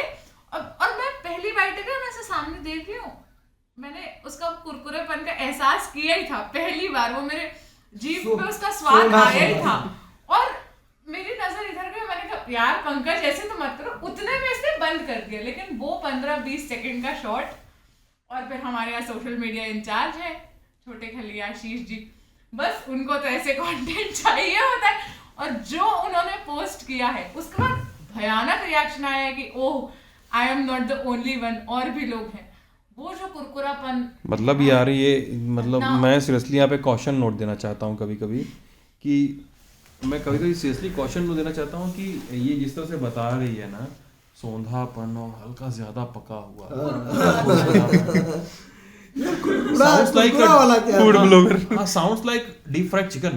और मैं पहली बाइट लेकर मैं ऐसे सामने देख रही हूँ, मैंने उसका कुरकुरेपन का एहसास किया ही था पहली बार, वो मेरे जीभ पे उसका स्वाद आया ही था। और मेरी नजर इधर गई, मैंने कहा यार पंकज ऐसे तो मत करो, उतने में इसने बंद कर दिया। लेकिन वो 15-20 सेकंड का शॉट, और फिर हमारे यहाँ सोशल मीडिया इंचार्ज है छोटे खलिया आशीष जी, बस उनको तो ऐसे कंटेंट चाहिए होता है। और जो उन्होंने पोस्ट किया है उसके बाद भयानक रिएक्शन आया है कि oh I am not the only one, और भी लोग हैं। वो जो कुरकुरापन, मतलब यार ये मतलब ना। मैं सीरियसली यहाँ पे कॉशन नोट देना चाहता हूँ कभी कभी कि मैं कभी कभी सीरियसली कॉशन नोट देना चाहता हूँ कि ये जिस तरह से बता रही है ना, सौंधापन और हल्का ज्यादा पका हुआ sounds like a food blogger. Sounds like deep fried chicken.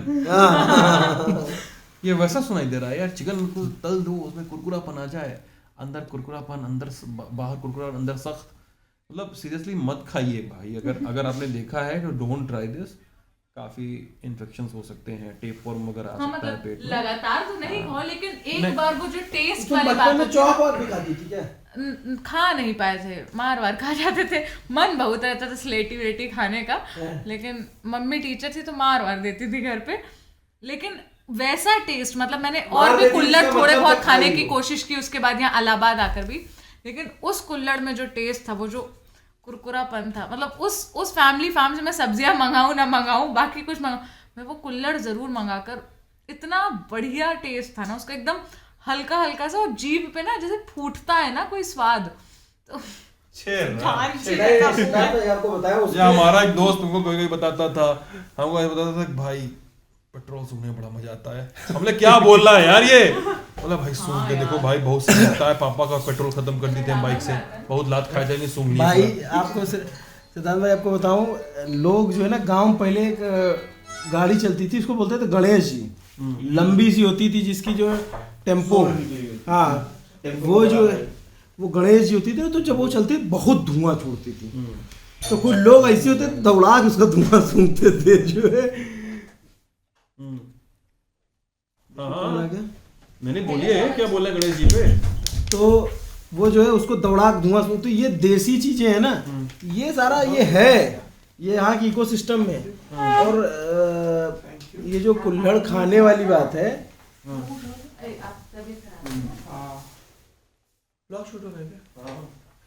ये वैसा सुनाई दे रहा है यार, चिकन को तल दो उसमें कुरकुरापन आ जाए, अंदर कुरकुरापन, अंदर बाहर कुरकुरा, अंदर सख्त। मतलब सीरियसली मत खाइए भाई, अगर आपने देखा है तो डोंट ट्राई दिस। काफी इन्फेक्शंस हो सकते हैं, टेप फॉर्म वगैरह आ हाँ सकता है मतलब पेट में। लगातार तो नहीं खाओ, लेकिन एक नहीं। बार वो जो टेस्ट तुम वाली बचपन बात में होती चौक और भी खाती थी क्या? खा नहीं पाए थे, मार वार खा जाते थे, मन बहुत रहता था स्लेटी वेटी खाने का, लेकिन मम्मी टीचर थी तो मार वार देती थी घर पे। लेकिन वैसा टेस्ट मतलब मैंने और भी कुल्हड़ थोड़े बहुत खाने की कोशिश की उसके बाद यहाँ इलाहाबाद आकर भी, लेकिन उस कुल्हड़ में जो टेस्ट था, वो जो कुरकुरापन था, मतलब उस फैमिली फार्म से मैं सब्जियां मंगाऊं ना मंगाऊं, बाकी कुछ मंगाऊं, मैं वो कुल्हड़ जरूर मंगाकर, इतना बढ़िया टेस्ट था ना उसका, एकदम हल्का हल्का सा, और जीभ पे ना जैसे फूटता है ना कोई स्वाद, तो जान सी लेता हूं। आपको बताया या हमारा एक दोस्त हमको कोई बताता था, हमको ऐसा बताता था कि भाई पेट्रोल सूंघने में बड़ा मजा आता है। हमने क्या बोल रहा है यार ये, बोला भाई सूंघ के देखो भाई, बहुत सही लगता है, पापा का पेट्रोल खत्म कर दी थे हम बाइक से, बहुत लात खा जाएंगे सूंघ लिए। भाई आपको सिद्धांत भाई आपको बताऊं, लोग जो है ना गांव पहले एक गाड़ी चलती थी, उसको बोलते थे गणेश जी, लंबी सी होती थी जिसकी जो है टेम्पो, हाँ वो जो है वो गणेश जी होती थी, तो जब वो चलती बहुत धुआं छोड़ती थी, तो कुछ लोग ऐसे होते दौड़ा के उसका धुआं सूंघते थे जो है। मैंने बोलिए क्या बोला गणेश जी पे, तो वो जो है उसको दौड़ा के धुआं सूंघते। ये देसी चीजें है ना, ये सारा ये है, ये यहाँ की इकोसिस्टम में। और ये जो कुल्हड़ खाने वाली बात है, ब्लॉग शूट हो रहा है क्या?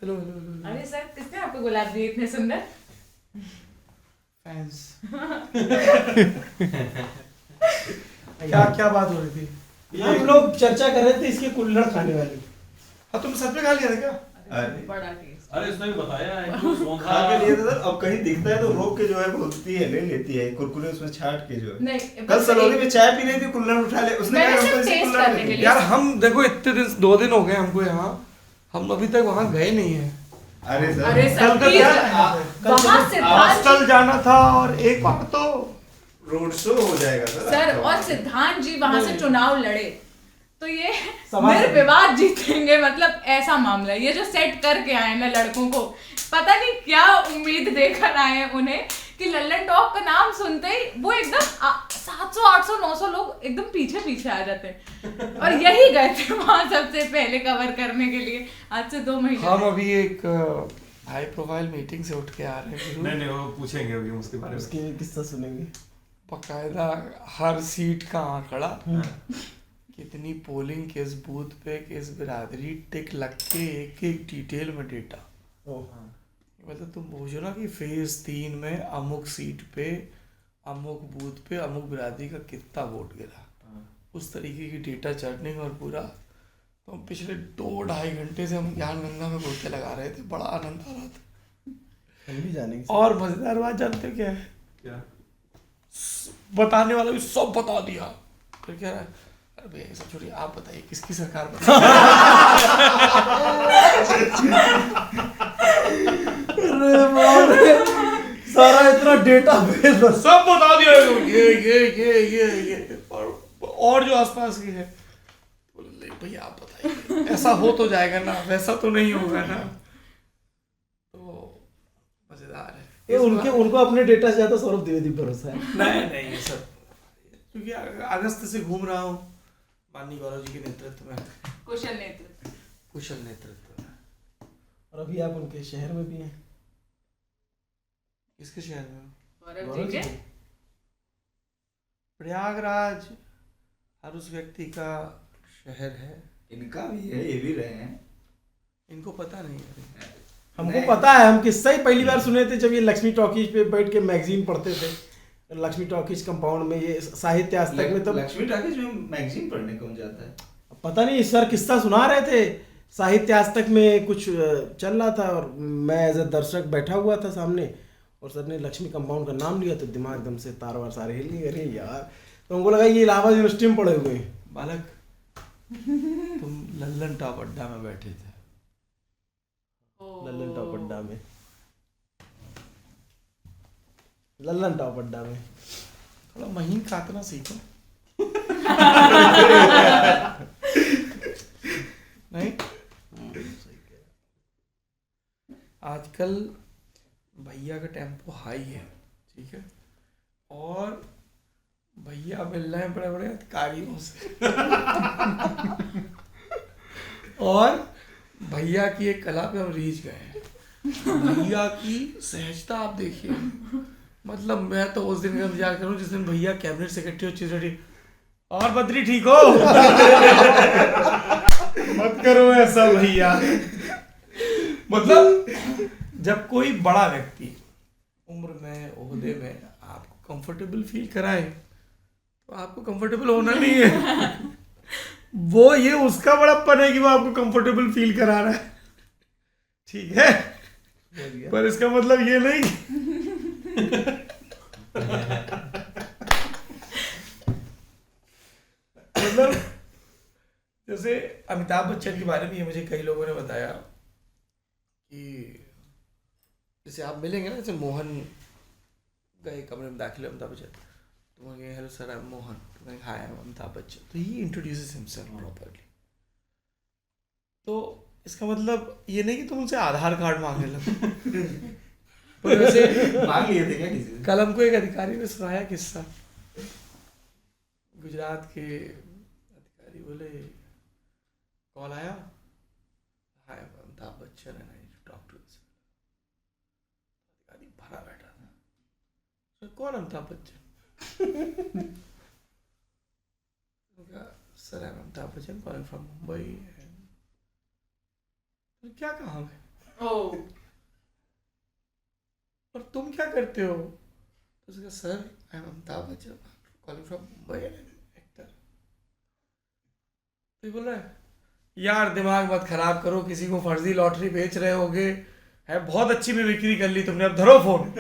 हेलो हेलो हेलो अरे सर, किसने आपको गुलाब दिए इतने सुंदर? फैंस। क्या क्या बात हो रही थी? हम लोग चर्चा कर रहे थे इसके कुल्हड़ खाने वाली। हाँ तुम सच में खा लिया था क्या? बड़ा टेस्ट। अरे इसने भी बताया है कि सौंधा खा के लिए था, अब कहीं दिखता है तो रोक के जो है बोलती है, ले लेती है कुरकुरे उसमें छाट के जो है। नहीं, कल सलोनी में चाय पी रही थी, कुल्हड़ उठा ले, उसने मैंने कहा सिर्फ हमको इसी टेस्ट कुल्हड़ करने के में। लिए। यार हम देखो इतने दिन 2 दिन हो गए हमको यहाँ, हम अभी तक वहाँ गए नहीं है। अरे सर, अरे सर, कल प्लीज, वहाँ सिद्धांत हॉस्टल जाना था और एक बार तो रोड शो हो जाएगा सर, और सिद्धांत जी वहां से चुनाव लड़े तो ये समाज निर्विवाद जीतेंगे, मतलब ऐसा मामला है। ये जो सेट करके आए ना लड़कों को, पता नहीं क्या उम्मीद देकर आए हैं उन्हें कि लल्लन टॉक का नाम सुनते ही वो एकदम 700 800 900 लोग एकदम पीछे पीछे आ जाते हैं। और यही गए थे वहां सबसे पहले कवर करने के लिए, आज से 2 महीने। हम अभी एक हाई प्रोफाइल मीटिंग से उठ के आ रहे हैं। नहीं वो पूछेंगे अभी उसके बारे में। उसके किस्सा सुनेंगे। बकायदा हर सीट का आंकड़ा, कितनी पोलिंग किस बूथ पे, किस बिरादरी, टिक लग के एक एक डिटेल में डेटा। मतलब तुम पूछो ना कि फेज 3 में अमुक सीट पे, अमुक बूथ पे, अमुक बिरादरी का कितना वोट गिरा, उस तरीके की डेटा चर्निंग और पूरा। तो हम पिछले 2-2.5 घंटे से हम ज्ञानगंगा में गोते लगा रहे थे, बड़ा आनंद आ रहा था। हम भी जानेंगे। और मजेदार बात जानते हो क्या है? क्या? बताने वाला भी सब बता दिया, फिर कह रहा है अरे भैया ऐसा छोड़िए, आप बताइए किसकी सरकार सारा इतना डेटा बेस सब बता दिया, ये और जो आसपास की है, बोले भैया आप बताइए, ऐसा हो तो जाएगा ना, वैसा तो नहीं होगा ना। तो मजेदार है ये उनको अपने डेटा से ज्यादा सौरभ द्विवेदी भरोसा है। नहीं ये सब, क्योंकि अगस्त से घूम रहा हूँ माननीय गौरव जी के नेतृत्व में, कुशल नेतृत्व। कुशल नेतृत्व में। और अभी आप उनके शहर में भी हैं। किसके शहर में? गौरव गौरव जी के जी। प्रयागराज हर उस व्यक्ति का शहर है, इनका भी है, ये भी रहे हैं। इनको पता नहीं है। हमको पता है, हम किस्सा ही पहली बार सुने थे जब ये लक्ष्मी टॉकीज पे बैठ के मैगजीन पढ़ते थे, लक्ष्मी टॉकीज कंपाउंड में, ये साहित्य आजतक में। तब लक्ष्मी टॉकीज में मैगजीन पढ़ने कौन जाता है? पता नहीं सर किस्सा सुना रहे थे, साहित्य आज तक में कुछ चल रहा था और मैं एज अ दर्शक बैठा हुआ था सामने, और सर ने लक्ष्मी कंपाउंड का नाम लिया तो दिमाग एकदम से तार वार सारे हिल गए, अरे यार। तो हमको लगा ये इलाहाबाद यूनिवर्सिटी में पढ़े हुए हैं। बालक तुम लल्लन टॉप अड्डा में बैठे थे। लल्लन टॉप अड्डा में, लल्लन टॉप अड्डा में थोड़ा महीन काटना सीखो। नहीं, आजकल भैया का टेम्पो हाई है, ठीक है, और भैया मिल रहे हैं बड़े बड़े अधिकारियों से। और भैया की एक कला पे हम रीझ गए हैं। भैया की सहजता आप देखिए, मतलब मैं तो उस दिन का इंतजार करूं जिस दिन भैया कैबिनेट सेक्रेटरी और चीफ सेक्रेटरी, और बद्री ठीक हो। मत करो ऐसा भैया। मतलब जब कोई बड़ा व्यक्ति उम्र में, ओहदे में आपको कंफर्टेबल फील कराए तो आपको कंफर्टेबल होना नहीं है। वो ये उसका बड़प्पन है कि वो आपको कंफर्टेबल फील करा रहा है, ठीक है, पर इसका मतलब ये नहीं मतलब जैसे अमिताभ बच्चन के बारे में ये मुझे कई लोगों ने बताया कि जैसे आप मिलेंगे ना, जैसे मोहन गए कमरे में दाखिल अमिताभ बच्चन, तो मैं hello sir I M Mohan, तो मैं हाय आई एम अमिताभ बच्चन, तो ही इंट्रोड्यूसेस हिमसेल्फ प्रॉपर्ली। तो इसका मतलब ये नहीं कि तुम उनसे आधार कार्ड मांगने लगे। पर वैसे मांग लिए थे क्या किसी से? कल हमको एक अधिकारी ने सुनाया किस्सा, गुजरात के अधिकारी बोले, कॉल आया, hi Amitabh Bachchan and I need to talk to this. अधिकारी भरा बैठा था, तो कौन Amitabh Bachchan? Sir I am Amitabh Bachchan calling from Mumbai. क्या कहा मैं? और तुम क्या करते हो? तो उसका sir I am Amitabh Bachchan calling from Mumbai actor. तो बोल रहा है यार दिमाग मत खराब करो, किसी को फर्जी लॉटरी बेच रहे होगे, है बहुत अच्छी भी बिक्री कर ली तुमने, अब धरो फोन।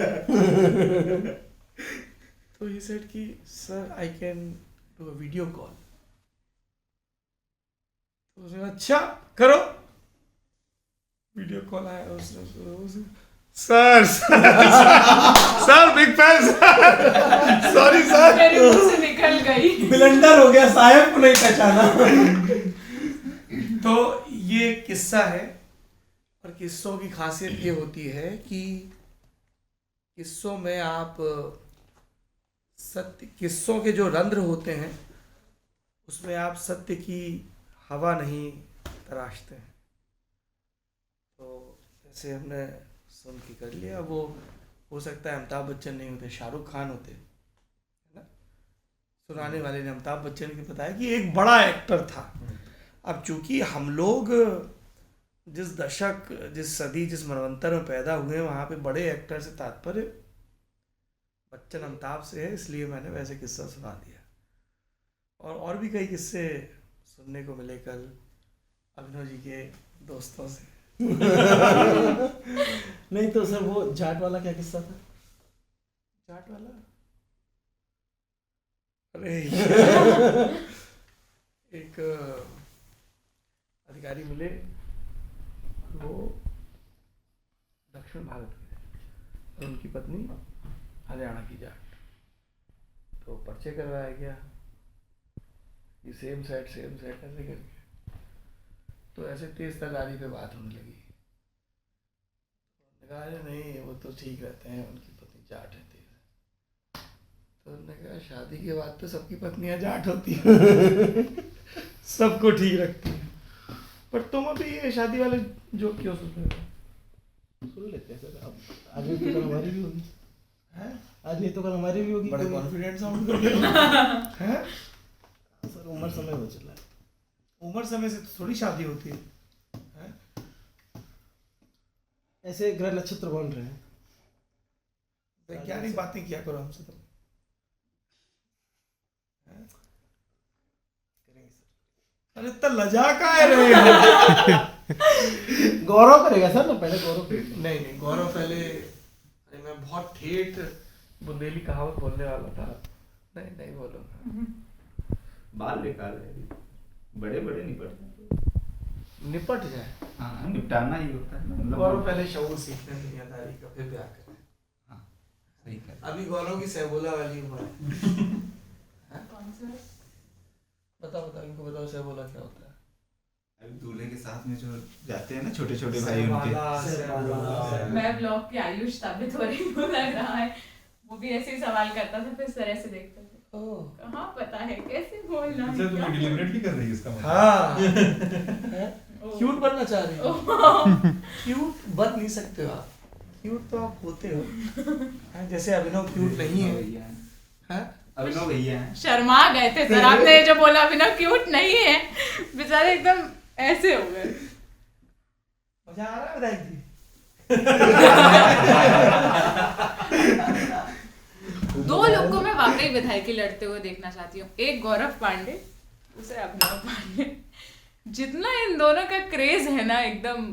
तो ही सेड कि sir I can do a video call. तो उसने अच्छा करो, वीडियो कॉल आया, उसने sir sir big fan sir, sorry sir, मेरे मुंह से निकल गई। ब्लंडर हो गया, साहब को नहीं पहचाना। तो ये किस्सा है, और किस्सों की खासियत ये होती है कि किस्सों में आप सत्य, किस्सों के जो रंध्र होते हैं उसमें आप सत्य की हवा नहीं तराशते हैं। तो जैसे हमने सुन के कर लिया, वो हो सकता है अमिताभ बच्चन नहीं होते, शाहरुख खान होते, है ना। सुनाने वाले ने अमिताभ बच्चन के बताया कि एक बड़ा एक्टर था। अब चूंकि हम लोग जिस दशक, जिस सदी, जिस मनवंतर में पैदा हुए हैं, वहाँ पे बड़े एक्टर से तात्पर्य बच्चन अमिताभ से है, इसलिए मैंने वैसे किस्सा सुना दिया। और भी कई किस्से सुनने को मिले कल अभिनव जी के दोस्तों से। नहीं तो सर वो जाट वाला क्या किस्सा था? जाट वाला, अरे एक अधिकारी मिले, वो दक्षिण भारत के, और उनकी पत्नी हरियाणा की जाट। तो पर्चे करवाया गया कि सेम सेट ऐसे करके, तो ऐसे तेज तगारी पे बात होने लगी। कहा नहीं वो तो ठीक रहते हैं, उनकी पत्नी जाट है तेज। तो उन्होंने कहा शादी के बाद तो सबकी पत्नियां जाट होती हैं, सबको ठीक रखती हैं, पर तुम अभी ये शादी वाले जो क्यों सुन रहे हो? सुन लेते हैं सर, अब आज नहीं तो कल हमारी भी होगी, हैं? आज नहीं तो कल हमारी भी होगी। बड़े कॉन्फिडेंट साउंड कर रहे हो, हैं? सर उम्र समय हो चला है, उम्र समय से तो थोड़ी शादी होती है, हैं? ऐसे ग्रह नक्षत्र बन रहे हैं। वैज्ञानिक बातें किया करो हमसे तुम। करेंगे सर। अरे इतना लजा का है रहे हो? गौरव करेगा सर ना, पहले गौरव करेगा। नहीं गौरव पहले, अरे मैं बहुत ठेठ बुंदेली कहावत बोलने वाला था। नहीं बोलूंगा। बाल बेकार है, बड़े बड़े निपट निपट जाए। हाँ निपटाना ही होता है मतलब। गौरव पहले शऊर सीखने दुनियादारी का, फिर ब्याह करें। हाँ सही कर। अभी गौरव की सहबोला वाली उम्र है। कौन सा? बताओ इनको बताओ सहबोला क्या होता है। अभी दूल्हे के साथ में जो जाते हैं ना छोटे छोटे भाई उनके, सहबाला। मैं ब्लॉग की आयुष साबित हो रही हूँ लग रहा है। वो भी ऐसे ही सवाल करता था, फिर इस तरह से देखता था। ओह। कहाँ पता है कैसे बोलना है, सर क्या? तुम्हें डिलिबरेटली कर रही है इसका मतलब। हाँ ओह। क्यूट बनना चाह रही हो। क्यूट बन नहीं सकते हो आप, क्यूट तो आप होते हो। हाँ, जैसे अभिनव क्यूट नहीं है। भैया हैं। हाँ? अभिनव भैया हैं। शर्मा गए थे सर, आपने जो बोला अभिनव क्यूट नहीं है, बेचारे एकदम ऐसे हो गए। मजा आ रहा है विधायक जी। दो लोग को मैं वाकई विधायकी लड़ते हुए देखना चाहती हूँ, एक गौरव पांडे, दूसरे अभिनव पांडे। जितना इन दोनों का क्रेज है ना, एकदम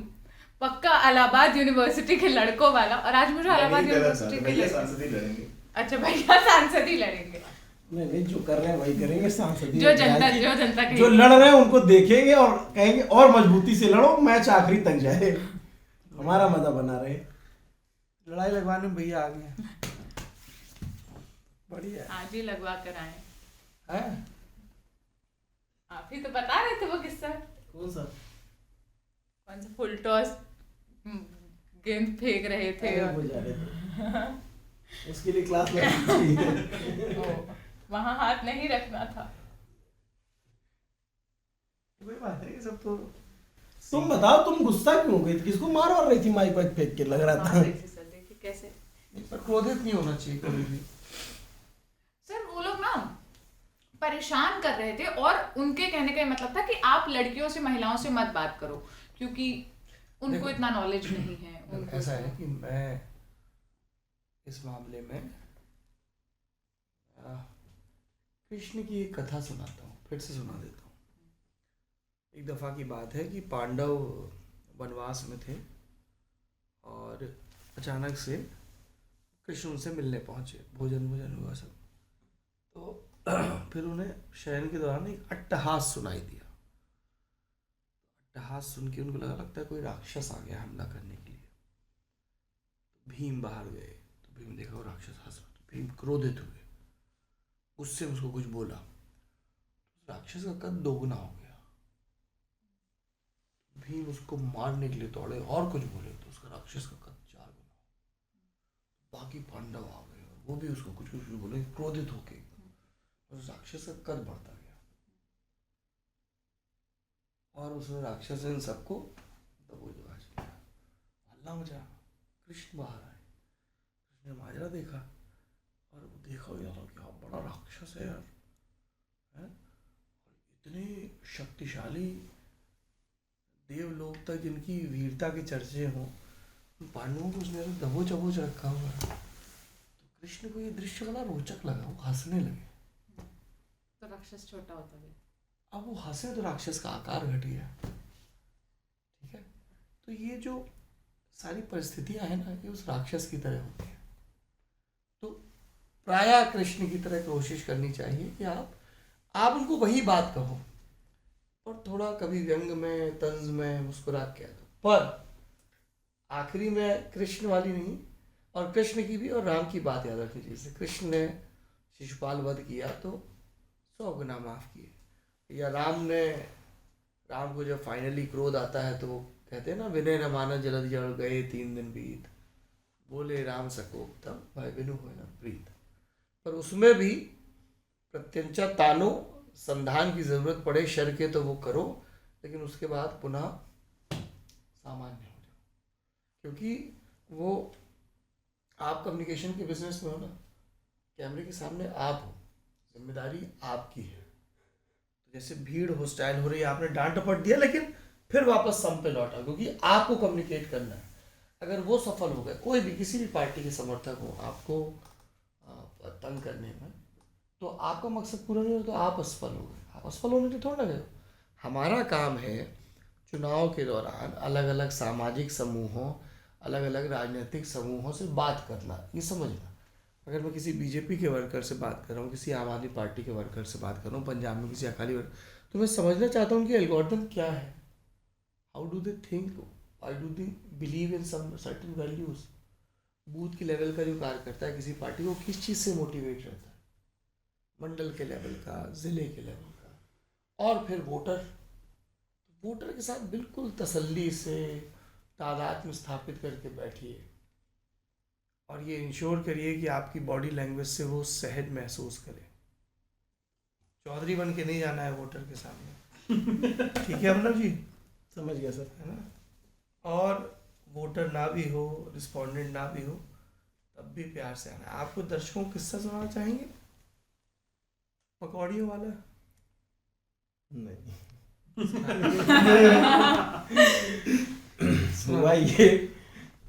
पक्का इलाहाबाद यूनिवर्सिटी के लड़कों वाला। और आज मुझे इलाहाबाद यूनिवर्सिटी के भैया सांसद ही लड़ेंगे। अच्छा भैया सांसद ही लड़ेंगे। नहीं जो कर रहे हैं वही करेंगे, सांसद जो जनता कहेगी। जो लड़ रहे हैं उनको देखेंगे और कहेंगे और मजबूती से लड़ो, मैच आखिरी तक जाए, हमारा मजा बना रहे। लड़ाई लगवाने में भैया आ गए। बढ़िया आज ही लगवा कर आए। है। आप ही तो बता रहे थे वो किस्सा। कौन सा? कौन सा फुल टॉस गेंद फेंक रहे थे अरे वो जा रहे थे। उसके लिए क्लास लगनी चाहिए। वहां हाथ नहीं रखना था। कोई बात नहीं, सब तो तुम बताओ, तुम गुस्सा क्यों हो गई थी? किसको मार रही थी? माइक वाइक फेंक के लग रहा था। सर देखिए कैसे पर क्रोधित नहीं होना चाहिए कभी भी। सर वो लोग ना परेशान कर रहे थे, और उनके कहने का मतलब था कि आप लड़कियों से महिलाओं से मत बात करो, क्योंकि उनको इतना नॉलेज नहीं है। उनको ऐसा है कि मैं इस मामले में कृष्ण की एक कथा सुनाता हूँ, फिर से सुना देता हूँ। एक दफ़ा की बात है कि पांडव वनवास में थे और अचानक से कृष्ण उनसे मिलने पहुँचे। भोजन हुआ सब, तो फिर उन्हें शयन के दौरान एक अट्टहास सुनाई दिया। अट्टहास सुन के उनको लगता है कोई राक्षस आ गया हमला करने के लिए। तो भीम बाहर गए, तो भीम देखा वो राक्षस हंस रहा, तो भीम क्रोधित हुए, उससे उसको कुछ बोला। राक्षस का कद दोगुना हो गया। भीम उसको मारने के लिए दौड़े और कुछ बोले, तो उसका राक्षस का कद 4 गुना। बाकी पांडव आ गए और वो भी उसको कुछ बोले, क्रोधित होके उस राक्षस का कद बढ़ता गया। और उसने राक्षस इन सबको दबोच किया, हल्ला मचा। कृष्ण बाहर आए, कृष्ण ने माजरा देखा और वो देखा यार क्या बड़ा राक्षस है यार, है? और इतने शक्तिशाली देवलोक तक जिनकी वीरता के चर्चे हों, पांडवों को उसने दबोच रखा हुआ है। तो कृष्ण को ये दृश्य बड़ा रोचक लगा, वो हंसने लगे। तो राक्षस छोटा होता गया। अब वो हंसे तो राक्षस का आकार घट गया। ठीक है, तो ये जो सारी परिस्थितियां हैं ना, ये उस राक्षस की तरह होती हैं। तो प्रायः कृष्ण की तरह कोशिश करनी चाहिए कि आप उनको वही बात कहो, और थोड़ा कभी व्यंग में, तंज में, मुस्कुरा के कह दो, पर आखिरी में कृष्ण वाली नहीं, और कृष्ण की भी और राम की बात याद रखनी चाहिए। जैसे कृष्ण ने शिशुपाल वध किया तो 100 गुना माफ किए, या राम को जब फाइनली क्रोध आता है तो वो कहते हैं ना, विनय न माना जलद जल गए 3 दिन बीत, बोले राम सकोप तब भाई बिनु हो न प्रीत। पर उसमें भी प्रत्यंचा तानो, संधान की जरूरत पड़े शर के तो वो करो, लेकिन उसके बाद पुनः सामान्य हो जाओ। क्योंकि वो आप कम्युनिकेशन के बिजनेस में हो ना, कैमरे के सामने आप हो, जिम्मेदारी आपकी है। तो जैसे भीड़ होस्टाइल हो रही है, आपने डांट डपट दिया, लेकिन फिर वापस सम पे लौटा, क्योंकि आपको कम्युनिकेट करना है। अगर वो सफल हो गए, कोई भी किसी भी पार्टी के समर्थक हो आपको तंग करने में, तो आपका मकसद पूरा नहीं हो तो आप असफल हो गए। आप असफल होने के थोड़ा ना गए। हमारा काम है चुनाव के दौरान अलग अलग सामाजिक समूहों, अलग अलग राजनीतिक समूहों से बात करना, ये समझना। अगर मैं किसी बीजेपी के वर्कर से बात कर रहा हूँ, किसी आम आदमी पार्टी के वर्कर से बात कर रहा हूँ, पंजाब में किसी अकाली वर्कर, तो मैं समझना चाहता हूँ कि एल्गोरिथम क्या है, how do they think, why do they believe in some certain values. Booth के लेवल का जो कार्य करता है किसी पार्टी को, किस चीज़ से मोटिवेट रहता है, मंडल के लेवल का, ज़िले के लेवल का, और फिर वोटर के साथ बिल्कुल तसल्ली से तादाद में स्थापित करके बैठिए और ये इंश्योर करिए कि आपकी बॉडी लैंग्वेज से वो सहज महसूस करे। चौधरी बन के नहीं जाना है वोटर के सामने, ठीक है अमनव जी? समझ गया सर, है ना? और वोटर ना भी हो, रिस्पोंडेंट ना भी हो, तब भी प्यार से आना है। आपको दर्शकों को किस्सा सुनाना चाहेंगे पकौड़ियों वाला? नहीं हुआ ये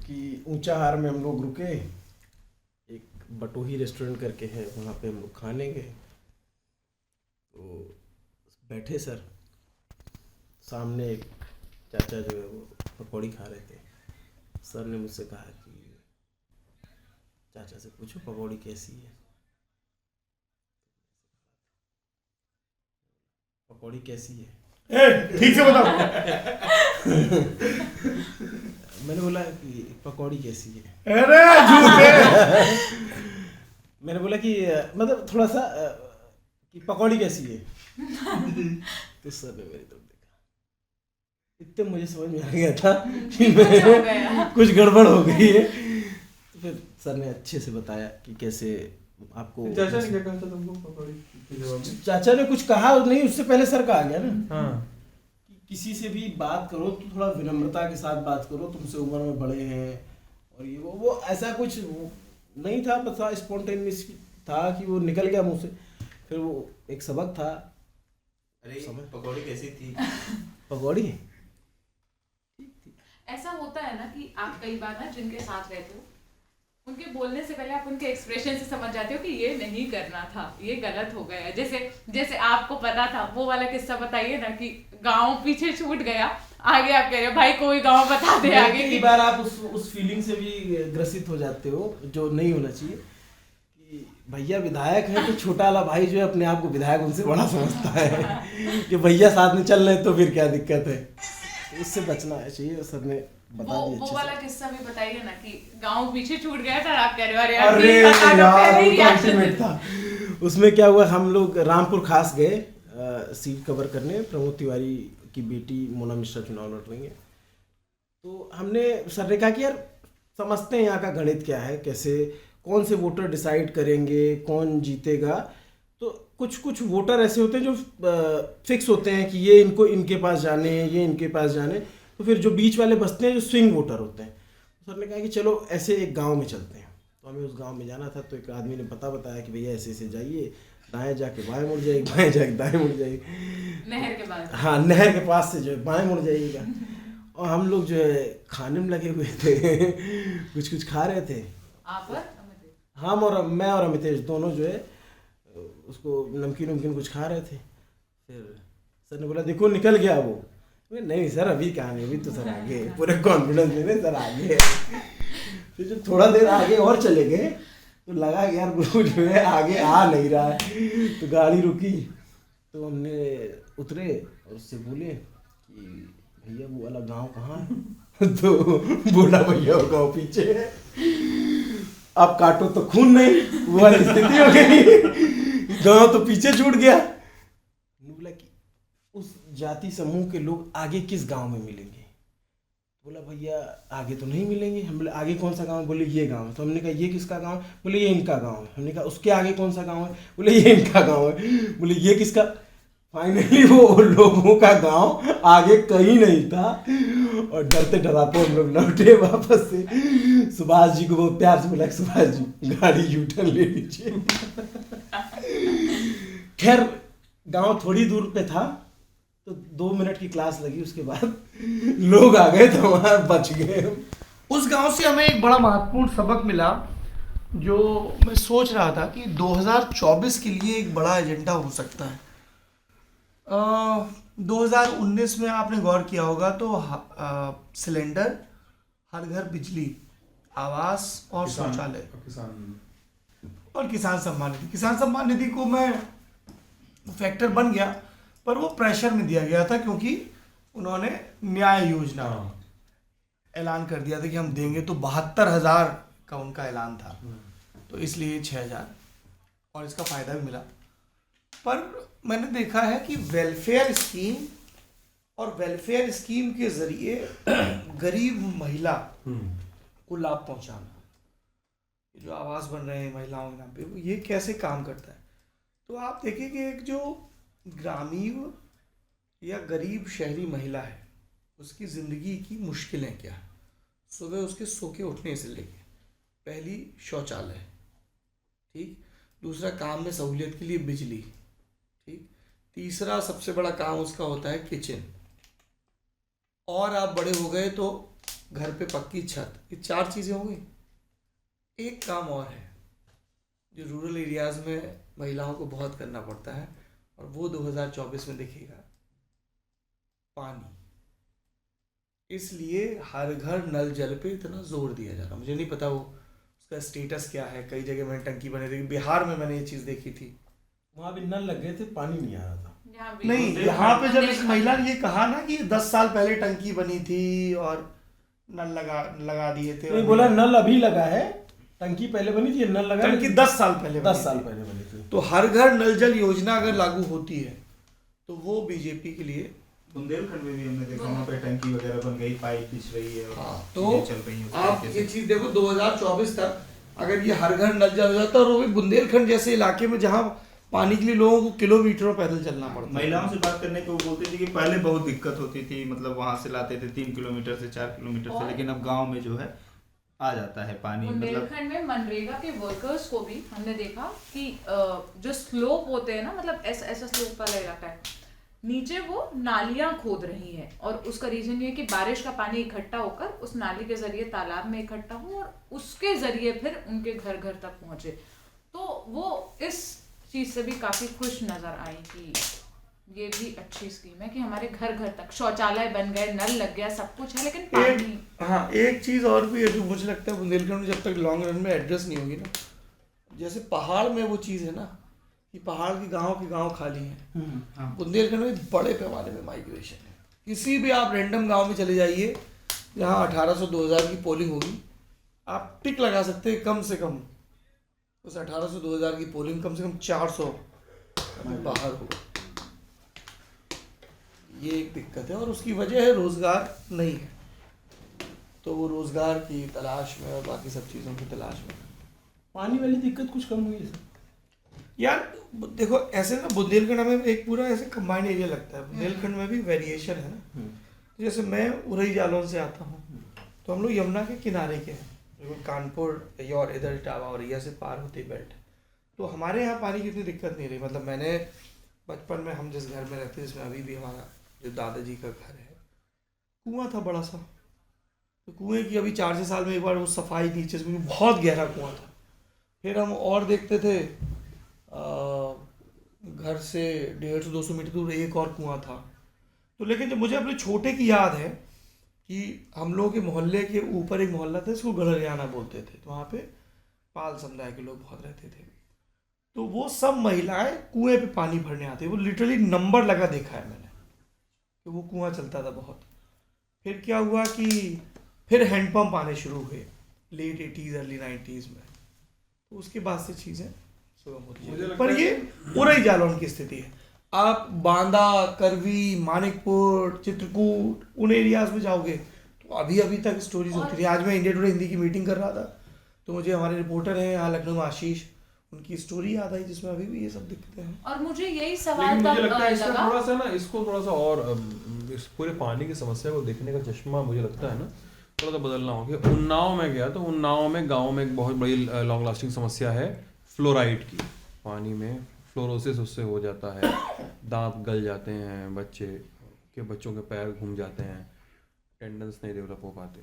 कि ऊंचाहार में हम लोग रुके, एक बटोही रेस्टोरेंट करके है, वहाँ पे हम लोग खाने गए। तो बैठे सर, सामने एक चाचा जो है वो पकौड़ी खा रहे थे। सर ने मुझसे कहा कि चाचा से पूछो पकौड़ी कैसी है। पकौड़ी कैसी है? ठीक से बताओ। मैंने बोला कि पकौड़ी कैसी है? अरे झूठ है। मैंने बोला कि मतलब थोड़ा सा कि पकौड़ी कैसी है? तो सर ने मेरी तरफ देखा, इतने मुझे समझ में आ गया था कि मैं कुछ गड़बड़ हो गई है। तो फिर सर ने अच्छे से बताया कि कैसे आपको। चाचा ने क्या कहा था तुमको पकौड़ी के जवाब में? चाचा ने कुछ कहा नहीं, उससे पहले सर का आ गया ना। हाँ, कि किसी से भी बात करो तो थोड़ा विनम्रता के साथ बात करो, तुमसे उम्र में बड़े हैं और ये वो ऐसा कुछ नहीं था, बस स्पॉन्टेनियस था कि वो निकल गया मुंह से। फिर वो एक सबक था। अरे पकौड़ी कैसी थी? पकौड़ी ऐसा होता है ना कि आप कई बार ना जिनके साथ रहते हो, उनके बोलने से पहले आप उनके एक्सप्रेशन से समझ जाते हो कि ये नहीं करना था, ये गलत हो गया। जैसे आपको पता था, वो वाला किस्सा बताइए ना कि गांव पीछे छूट गया, आगे आप कह रहे हो भाई कोई गांव बता दे आगे। कई बार आप उस फीलिंग से भी ग्रसित हो जाते हो जो नहीं होना चाहिए कि भैया विधायक है तो छोटा वाला भाई जो है अपने आप को विधायक उनसे बड़ा समझता है कि भैया साथ में चल रहे तो फिर क्या दिक्कत है। इससे बचना चाहिए। सर ने बता दिया। वो वाला किस्सा भी बताइए ना कि गांव पीछे छूट गया था, आप कह रहे हो अरे यार वो अल्टीमेट था। उसमें क्या हुआ, हम लोग रामपुर खास गए सीट कवर करने। प्रमोद तिवारी की बेटी मोना मिश्रा चुनाव लड़ रही है। तो हमने सर ने कहा कि यार समझते हैं यहाँ का गणित क्या है, कैसे कौन से वोटर डिसाइड करेंगे कौन जीतेगा। तो कुछ वोटर ऐसे होते हैं जो फिक्स होते हैं कि ये इनको इनके पास जाने, ये इनके पास जाने। तो फिर जो बीच वाले बसते हैं जो स्विंग वोटर होते हैं। तो सर ने कहा कि चलो ऐसे एक गांव में चलते हैं। तो हमें उस गांव में जाना था। तो एक आदमी ने बताया कि भैया ऐसे ऐसे जाइए, दाएं जाके बाएं मुड़ जाइए, बाएं जाके दाएं मुड़ जाइए, नहर के पास। हाँ नहर के पास से जो है बाएं मुड़ जाइएगा। और हम लोग जो है खाने में लगे हुए थे कुछ खा रहे थे। आप और हम और मैं और अमितेश दोनों जो है उसको नमकीन कुछ खा रहे थे। फिर सर ने बोला देखो निकल गया वो। नहीं सर अभी कहाँ नहीं, अभी तो सर आगे, पूरे कॉन्फिडेंस में सर आगे। फिर जब थोड़ा देर आगे और चले गए तो लगा कि यार गुरु जो है आगे आ नहीं रहा है। तो गाड़ी रुकी तो हमने उतरे और उससे बोले कि भैया वो वाला गांव कहाँ है? तो बोला भैया वो गाँव पीछे है। अब काटो तो खून नहीं, वो वाली स्थिति हो गई। गांव तो पीछे छूट गया। बोला कि उस जाति समूह के लोग आगे किस गांव में मिलेंगे? बोला भैया आगे तो नहीं मिलेंगे। हम बोले आगे कौन सा गांव है? बोले ये गांव है। तो हमने कहा ये किसका गांव है? बोले ये इनका गांव है। हमने कहा उसके आगे कौन सा गांव है? बोले ये इनका गांव है। बोले ये किसका? फाइनली वो लोगों का गांव आगे कहीं नहीं था। और डरते डराते हम लोग लौटे वापस से। सुभाष जी को बहुत प्यार से बोला सुभाष जी गाड़ी यूटर्न ले लीजिए। खैर गांव थोड़ी दूर पे था तो 2 मिनट की क्लास लगी। उसके बाद लोग आ गए तो वहाँ बच गए। उस गांव से हमें एक बड़ा महत्वपूर्ण सबक मिला जो मैं सोच रहा था कि 2024 के लिए एक बड़ा एजेंडा हो सकता है। 2019 में आपने गौर किया होगा तो सिलेंडर, हर घर बिजली, आवास और शौचालय और किसान सम्मान निधि। किसान सम्मान निधि को मैं फैक्टर बन गया, पर वो प्रेशर में दिया गया था क्योंकि उन्होंने न्याय योजना ऐलान कर दिया था कि हम देंगे, तो 72,000 का उनका ऐलान था, तो इसलिए 6,000 और इसका फायदा भी मिला। पर मैंने देखा है कि वेलफेयर स्कीम के जरिए गरीब महिला को लाभ पहुंचाना, जो आवास बन रहे हैं महिलाओं के नाम पे, ये कैसे काम करता है। तो आप देखिए कि एक जो ग्रामीण या गरीब शहरी महिला है, उसकी ज़िंदगी की मुश्किलें क्या है। सुबह उसके सो के उठने से लेके पहली शौचालय, ठीक, दूसरा काम में सहूलियत के लिए बिजली, ठीक, तीसरा सबसे बड़ा काम उसका होता है किचन, और आप बड़े हो गए तो घर पे पक्की छत। ये 4 चीज़ें हो गई। एक काम और है जो रूरल एरियाज़ में महिलाओं को बहुत करना पड़ता है, और वो 2024 में दिखेगा, पानी। इसलिए हर घर नल जल पे इतना जोर दिया जा रहा। मुझे नहीं पता वो उसका स्टेटस क्या है, कई जगह मैंने टंकी बने देखी, बिहार में मैंने ये चीज़ देखी थी, वहाँ भी नल लग गए थे, पानी नहीं आ रहा था। नहीं, यहाँ पे जब इस महिला ने ये कहा ना कि 10 साल पहले टंकी बनी थी और नल लगा दिए थे, नहीं बोला नल अभी लगा है, टंकी पहले बनी थी, नल लगा, टंकी 10 साल पहले 10 साल पहले बनी थी। तो हर घर नल जल योजना अगर लागू होती है तो वो बीजेपी के लिए, बुंदेलखंड में भी हमने देखा वहाँ पे टंकी वगैरह बन गई, पाइप बिछ रही है, हाँ, तो तो चल रही है। आप ये चीज देखो 2024 तक अगर ये हर घर नल जल हो जाता है, और वो भी बुंदेलखंड जैसे इलाके में जहाँ पानी के लिए लोगों को किलोमीटरों पैदल चलना पड़ता है। महिलाओं से बात करने को वो बोलती थी कि पहले बहुत दिक्कत होती थी, मतलब वहाँ से लाते थे 3 किलोमीटर से 4 किलोमीटर से, लेकिन अब गाँव में जो है आ जाता है पानी। मतलब बुंदेलखंड में मनरेगा के वर्कर्स को भी हमने देखा कि जो स्लोप होते हैं ना, मतलब ऐसा स्लोप वाला इलाका है, नीचे वो नालियां खोद रही हैं, और उसका रीजन ये है कि बारिश का पानी इकट्ठा होकर उस नाली के जरिए तालाब में इकट्ठा हो और उसके जरिए फिर उनके घर घर तक पहुंचे। तो वो इस चीज से भी काफी खुश नजर आई कि ये भी अच्छी स्कीम है कि हमारे घर घर तक शौचालय बन गए, नल लग गया, सब कुछ है, लेकिन पानी। एक चीज और भी है जो मुझे लगता है बुंदेलखंड में जब तक लॉन्ग रन में एड्रेस नहीं होगी ना, जैसे पहाड़ में वो चीज है ना कि पहाड़ के गांव खाली हैं, बुंदेलखंड में बड़े पैमाने में माइग्रेशन है। किसी भी आप रैंडम गांव में चले जाइए जहां 1800-2000 की पोलिंग होगी, आप टिक लगा सकते हैं कम से कम उस 1800-2000 की पोलिंग कम से कम 400 बाहर होगा। ये एक दिक्कत है, और उसकी वजह है रोजगार नहीं है, तो वो रोजगार की तलाश में और बाकी सब चीज़ों की तलाश में। पानी वाली दिक्कत कुछ कम हुई है सर यार देखो ऐसे ना, बुंदेलखंड में एक पूरा ऐसे कंबाइंड एरिया लगता है, बुंदेलखंड में भी वेरिएशन है ना। जैसे मैं उरई जालौन से आता हूँ, तो हम लोग यमुना के किनारे के हैं, कानपुर और इधर इटावा और यहाँ से पार होती बेल्ट, तो हमारे यहाँ पानी की इतनी दिक्कत नहीं रही। मतलब मैंने बचपन में, हम जिस घर में रहते जिसमें अभी भी हमारा जो दादाजी का घर है, कुआं था बड़ा सा, तो कुएं की अभी 4-6 साल में एक बार वो सफाई नीचे से, बहुत गहरा कुआं था। फिर हम और देखते थे घर से 150-200 मीटर दूर एक और कुआं था। तो लेकिन जब मुझे अपने छोटे की याद है कि हम लोग के मोहल्ले के ऊपर एक मोहल्ला था, इसको गढ़रियाना बोलते थे, तो वहाँ पे पाल समुदाय के लोग बहुत रहते थे। तो वो सब महिलाएं कुएं पे पानी भरने आती, वो लिटरली नंबर लगा देखा है मैंने कि वो कुआं चलता था बहुत। फिर क्या हुआ कि फिर हैंडपम्प आने शुरू हुए लेट 80s अर्ली 90s में, तो उसके बाद से चीज़ें सुगम होती है। पर ये उरई जालौन की स्थिति है। आप बांदा, करवी, मानिकपुर, चित्रकूट, उन एरियाज में जाओगे तो अभी तक स्टोरीज होती रही। आज मैं इंडिया टुडे हिंदी की मीटिंग कर रहा था, तो मुझे हमारे रिपोर्टर हैं यहाँ लखनऊ में आशीष, उनकी स्टोरी याद आई जिसमें अभी भी ये सब दिक्कतें हैं। और मुझे यही सवाल मुझे लगता है इसका थोड़ा सा ना, इसको थोड़ा सा और इस पूरे पानी की समस्या को देखने का चश्मा मुझे लगता है ना थोड़ा सा बदलना होगा। उन्नाव में गया तो उन्नाव में गांव में एक बहुत बड़ी लॉन्ग लास्टिंग समस्या है फ्लोराइड की। पानी में फ्लोरोसिस उससे हो जाता है, दांत गल जाते हैं, बच्चों के पैर घूम जाते हैं, टेंडन्स नहीं डेवलप हो पाते।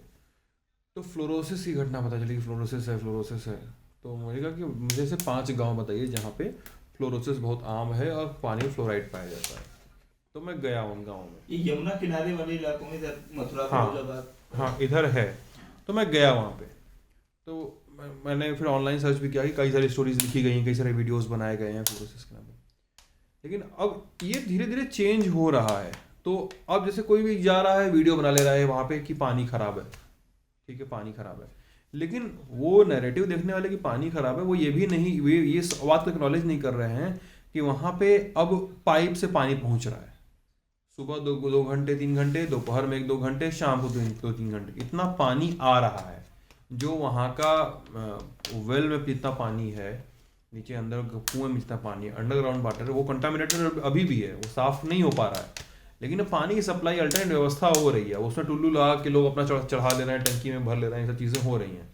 तो फ्लोरोसिस की घटना पता चली कि फ्लोरोसिस है। तो मुझे कहा कि मुझे से 5 गांव बताइए जहाँ पे फ्लोरोसिस बहुत आम है और पानी में फ्लोराइड पाया जाता है। तो मैं गया उन गाँव में। ये यमुना किनारे वाले इलाकों में, इधर मथुरा हाँ। फिरोजाबाद। हाँ इधर है, तो मैं गया वहाँ पे। तो मैंने फिर ऑनलाइन सर्च भी किया कि कई सारी स्टोरीज लिखी गई हैं, कई सारे वीडियोस बनाए गए हैं फ्लोरोसिस के नाम पे। लेकिन अब ये धीरे धीरे चेंज हो रहा है। तो अब जैसे कोई भी जा रहा है वीडियो बना ले रहा है वहाँ पे कि पानी खराब है, ठीक है पानी खराब है, लेकिन वो नैरेटिव देखने वाले कि पानी खराब है, वो ये भी नहीं, वे ये बात को एक्नॉलेज नहीं कर रहे हैं कि वहाँ पे अब पाइप से पानी पहुँच रहा है। सुबह 2 घंटे 3 घंटे, दोपहर में 1-2 घंटे, शाम को 2-3 घंटे, इतना पानी आ रहा है। जो वहाँ का वेल में जितना पानी है, नीचे अंदर कुएं में जितना पानी है, अंडरग्राउंड वाटर है, वो कंटामिनेटेड अभी भी है, वो साफ नहीं हो पा रहा है। लेकिन अब पानी की सप्लाई अल्टरनेट व्यवस्था हो रही है, उसमें टुल्लू लगा के लोग अपना चढ़ा ले रहे हैं, टंकी में भर ले रहे हैं, ये सब चीज़ें हो रही हैं।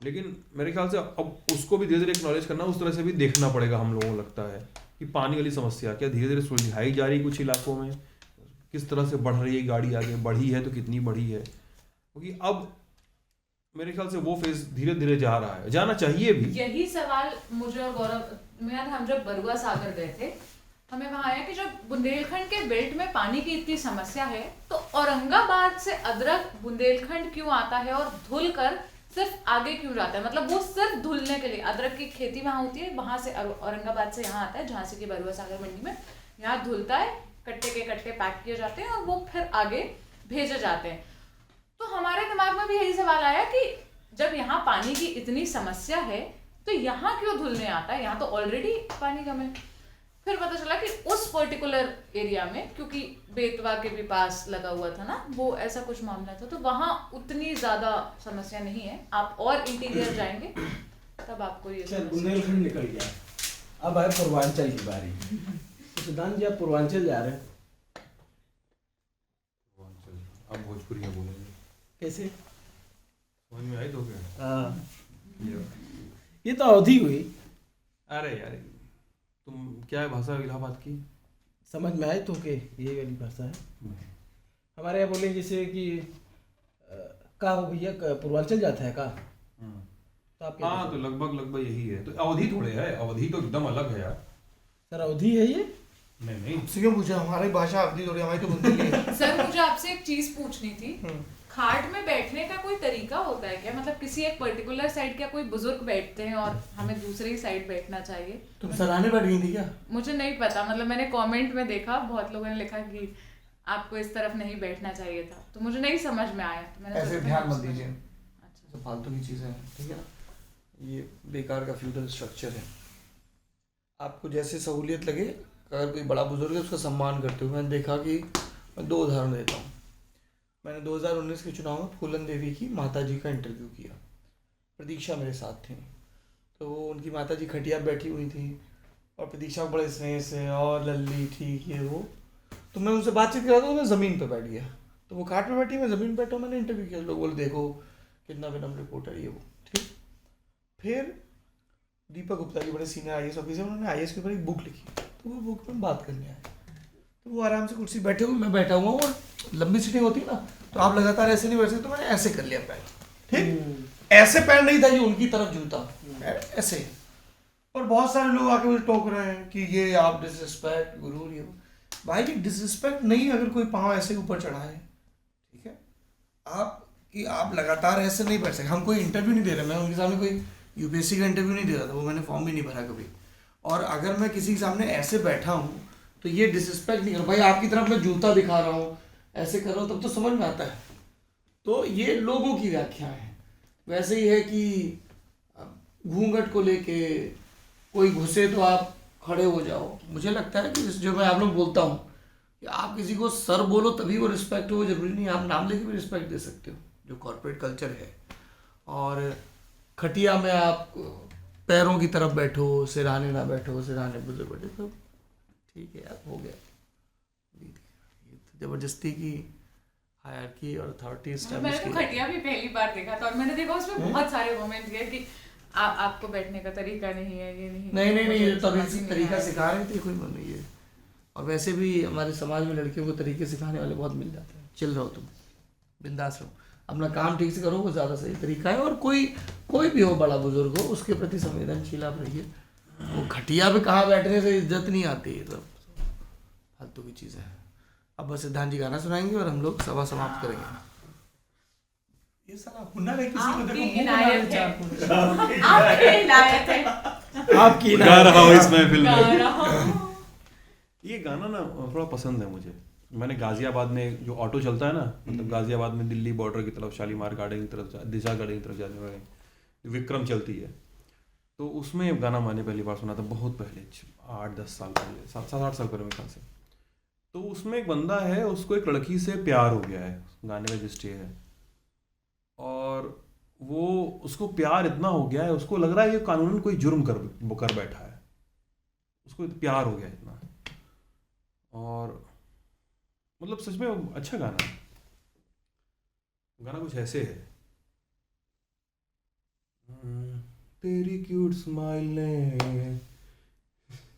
लेकिन मेरे ख्याल से अब उसको भी धीरे धीरे एक्नॉलेज करना, उस तरह से भी देखना पड़ेगा हम लोगों को लगता है कि पानी वाली समस्या क्या धीरे धीरे सुलझाई जा रही है कुछ इलाकों में, किस तरह से बढ़ रही है, गाड़ी आगे बढ़ी है तो कितनी बढ़ी है, क्योंकि अब मेरे ख्याल से वो फेज धीरे धीरे जा रहा है, जाना चाहिए भी। यही सवाल मुझे और गौरव में, हम जब बरुआ सागर गए थे, हमें वहां आया कि जब बुंदेलखंड के बेल्ट में पानी की इतनी समस्या है तो औरंगाबाद से अदरक बुंदेलखंड क्यों आता है और धुल कर सिर्फ आगे क्यों जाता है? मतलब वो सिर्फ धुलने के लिए, अदरक की खेती वहां होती है, वहां से औरंगाबाद से यहाँ आता है, झांसी की बरुआ सागर मंडी में, यहाँ धुलता है, कट्टे के कट्टे पैक किए जाते हैं और वो फिर आगे भेजे जाते हैं। तो हमारे दिमाग में भी यही सवाल आया कि जब यहाँ पानी की इतनी समस्या है तो यहाँ क्यों धुलने आता है? यहाँ तो ऑलरेडी पानी कम है। फिर पता चला कि उस पर्टिकुलर एरिया में, क्योंकि बेतवा के भी पास लगा हुआ था ना, वो ऐसा कुछ मामला था, तो वहाँ उतनी ज्यादा समस्या नहीं है। आप और इंटीरियर जाएंगे तब आपको ये बुंदेलखंड निकल गया, अब है पूर्वांचल की बारी। तो सिद्धांत जी आप पूर्वांचल जा रहे हैं, अब भोजपुरी में बोलेंगे, कैसे? समझ में आई तो क्या? हाँ, ये तो अवधि हुई। अरे यार तुम क्या है भाषा इलाहाबाद की? समझ में आए तो के ये वाली भाषा है हमारे यहाँ बोले, जैसे कि का हो भैया पूर्वांचल जाता है का, तो आप हाँ तो लगभग यही है। तो अवधि थोड़े है, अवधि तो एकदम अलग है यार। सर अवधि है ये? नहीं आपसे क्यों पूछा? हमारी भाषा अवधि थोड़ी, हमारी तो बुंदेली है। सर मुझे आपसे एक चीज पूछनी थी, खाट में बैठने का कोई तरीका होता है क्या? मतलब किसी एक पर्टिकुलर साइड क्या कोई बुजुर्ग बैठते हैं और हमें दूसरी साइड बैठना चाहिए? तुम सराहने बैठ गई थी क्या? मुझे नहीं पता, मतलब मैंने कमेंट में देखा बहुत लोगों ने लिखा कि आपको इस तरफ नहीं बैठना चाहिए था, तो मुझे नहीं समझ में आया, तो मैंने ऐसे सोचा ध्यान मत पूछ दीजिए, लूं। अच्छा, तो फालतू की चीज़ें हैं, ठीक है ना? ये बेकार का फ्यूडल स्ट्रक्चर है। आपको जैसे सहूलियत लगे, अगर कोई बड़ा बुजुर्ग है उसका सम्मान करते हुए, मैंने देखा कि मैं 2 उदाहरण देता हूँ। मैंने 2019 के चुनाव में फूलन देवी की माता जी का इंटरव्यू किया, प्रतीक्षा मेरे साथ थी, तो उनकी माता जी खटिया बैठी हुई थी और प्रतीक्षा को बड़े स्नेह से और लल्ली ठीक ये वो, तो मैं उनसे बातचीत कर रहा था, तो मैं ज़मीन पर बैठ गया, तो वो खाट में बैठी, मैं ज़मीन पर बैठा, मैंने इंटरव्यू किया। लोग बोले देखो कितना विनम्र रिपोर्टर ये वो, ठीक। फिर दीपक गुप्ता जी बड़े सीनियर IAS ऑफिसर, उन्होंने IAS के ऊपर एक बुक लिखी, तो वो बुक में बात करने आए, तो वो आराम से कुर्सी बैठे हुए, मैं बैठा हुआ हूँ, और लंबी सीटिंग होती है ना, तो आप लगातार ऐसे नहीं बैठ सकते, तो मैंने ऐसे कर लिया पैर, ठीक, ऐसे पैर नहीं था ये उनकी तरफ जूता, ऐसे। और बहुत सारे लोग आके मुझे टोक रहे हैं कि ये आप डिसरिस्पेक्ट गुरूर ये भाई, ये डिसरिस्पेक्ट नहीं है अगर कोई पाँव ऐसे ऊपर चढ़ा है, ठीक है, आप लगातार ऐसे नहीं बैठ सकते। हम कोई इंटरव्यू नहीं दे रहे, मैं उनके सामने कोई UPSC का इंटरव्यू नहीं दे रहा था, वो मैंने फॉर्म भी नहीं भरा कभी, और अगर मैं किसी के सामने ऐसे बैठा हूँ तो ये डिसरिस्पेक्ट नहीं कर भाई, आपकी तरफ मैं जूता दिखा रहा हूँ, ऐसे कर रहा हूँ, तब तो समझ में आता है। तो ये लोगों की व्याख्या है। वैसे ही है कि घूंघट को लेके कोई घुसे तो आप खड़े हो जाओ। मुझे लगता है कि जो मैं आप लोग बोलता हूँ कि आप किसी को सर बोलो तभी वो रिस्पेक्ट हो, जरूरी नहीं आप नाम लेके भी रिस्पेक्ट दे सकते हो, जो कॉर्पोरेट कल्चर है। और खटिया में आप पैरों की तरफ बैठो, सिराने ना बैठो, सिराने बुजुर्ग बैठे, तो ठीक है यार, हो गया। जबरदस्ती की हायरार्की और अथॉरिटी मैंने तो खटिया भी पहली बार देखा था, और मैंने देखा उसमें बहुत सारे कमेंट किए कि आपको बैठने का तरीका नहीं है, ये नहीं ये तो तरीका सिखा रहे थे, कोई मन नहीं है। और वैसे भी हमारे समाज में लड़कियों को तरीके सिखाने वाले बहुत मिल जाते हैं। चिल रहो, तुम बिंदास रहो, अपना काम ठीक से करो, वो ज़्यादा सही तरीका है। और कोई भी हो, बड़ा बुजुर्ग हो, उसके प्रति संवेदनशील आप रहिए। वो खटिया पे कहाँ बैठने से इज्जत नहीं आती है, सब फालतू की चीज़ें हैं। अब बस सिद्धांत जी गाना सुनाएंगे और हम लोग सभा समाप्त करेंगे। ये साला हुनर है किसी को देखो आपकी मुंह बना इनायत ले है। चाकू। आपकी इनायत है। आपकी ना गा रहा हूँ इस महफिल गा में। रहा हूँ। ये गाना ना थोड़ा पसंद है मुझे। मैंने गाजियाबाद में जो ऑटो चलता है ना, मतलब गाजियाबाद में दिल्ली बॉर्डर की तरफ, शालीमार गार्डन की तरफ, दिशा गार्डन की तरफ जाने वाले विक्रम चलती है, तो उसमें ये गाना मैंने पहली बार सुना था बहुत पहले, 8-10 साल पहले, 7-8 साल पहले मेरे ख्याल से। तो उसमें एक बंदा है, उसको एक लड़की से प्यार हो गया है, गाने का जिस्ट ये है, और वो उसको प्यार इतना हो गया है, उसको लग रहा है ये कानूनन कोई जुर्म कर बैठा है, उसको प्यार हो गया इतना। और मतलब सच में अच्छा गाना है। गाना कुछ ऐसे है, तेरी क्यूट स्माइल ने,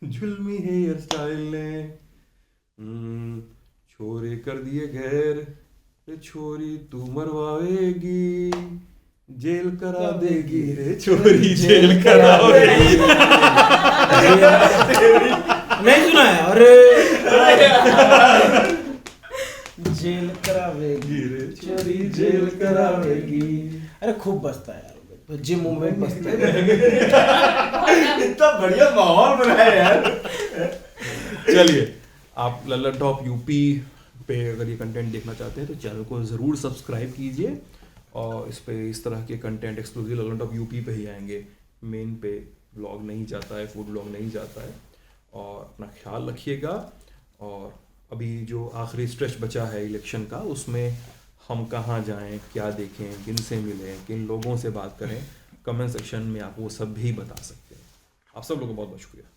जुल्मी हेयर स्टाइल ने, छोरे कर दिए गैर, रे छोरी तू मरवाएगी, जेल करा देगी रे छोरी, जेल करावेगी। नहीं सुना है? अरे जेल करावेगी रे चोरी, जेल करावेगी। अरे खूब बजता है यार, जे मूवमेंट बजता है। इतना बढ़िया माहौल बना है यार। चलिए, आप लल्लन टॉप यूपी पे अगर ये कंटेंट देखना चाहते हैं तो चैनल को ज़रूर सब्सक्राइब कीजिए, और इस पे इस तरह के content exclusive Lallan top UP पे ही आएंगे। मेन पे व्लॉग नहीं जाता है, फूड व्लॉग नहीं जाता है। और अपना ख्याल रखिएगा। और अभी जो आखिरी स्ट्रेच बचा है इलेक्शन का, उसमें हम कहाँ जाएं, क्या देखें, किन से मिलें, किन लोगों से बात करें, कमेंट सेक्शन में आप वो सब भी बता सकते हैं। आप सब लोगों को बहुत बहुत शुक्रिया।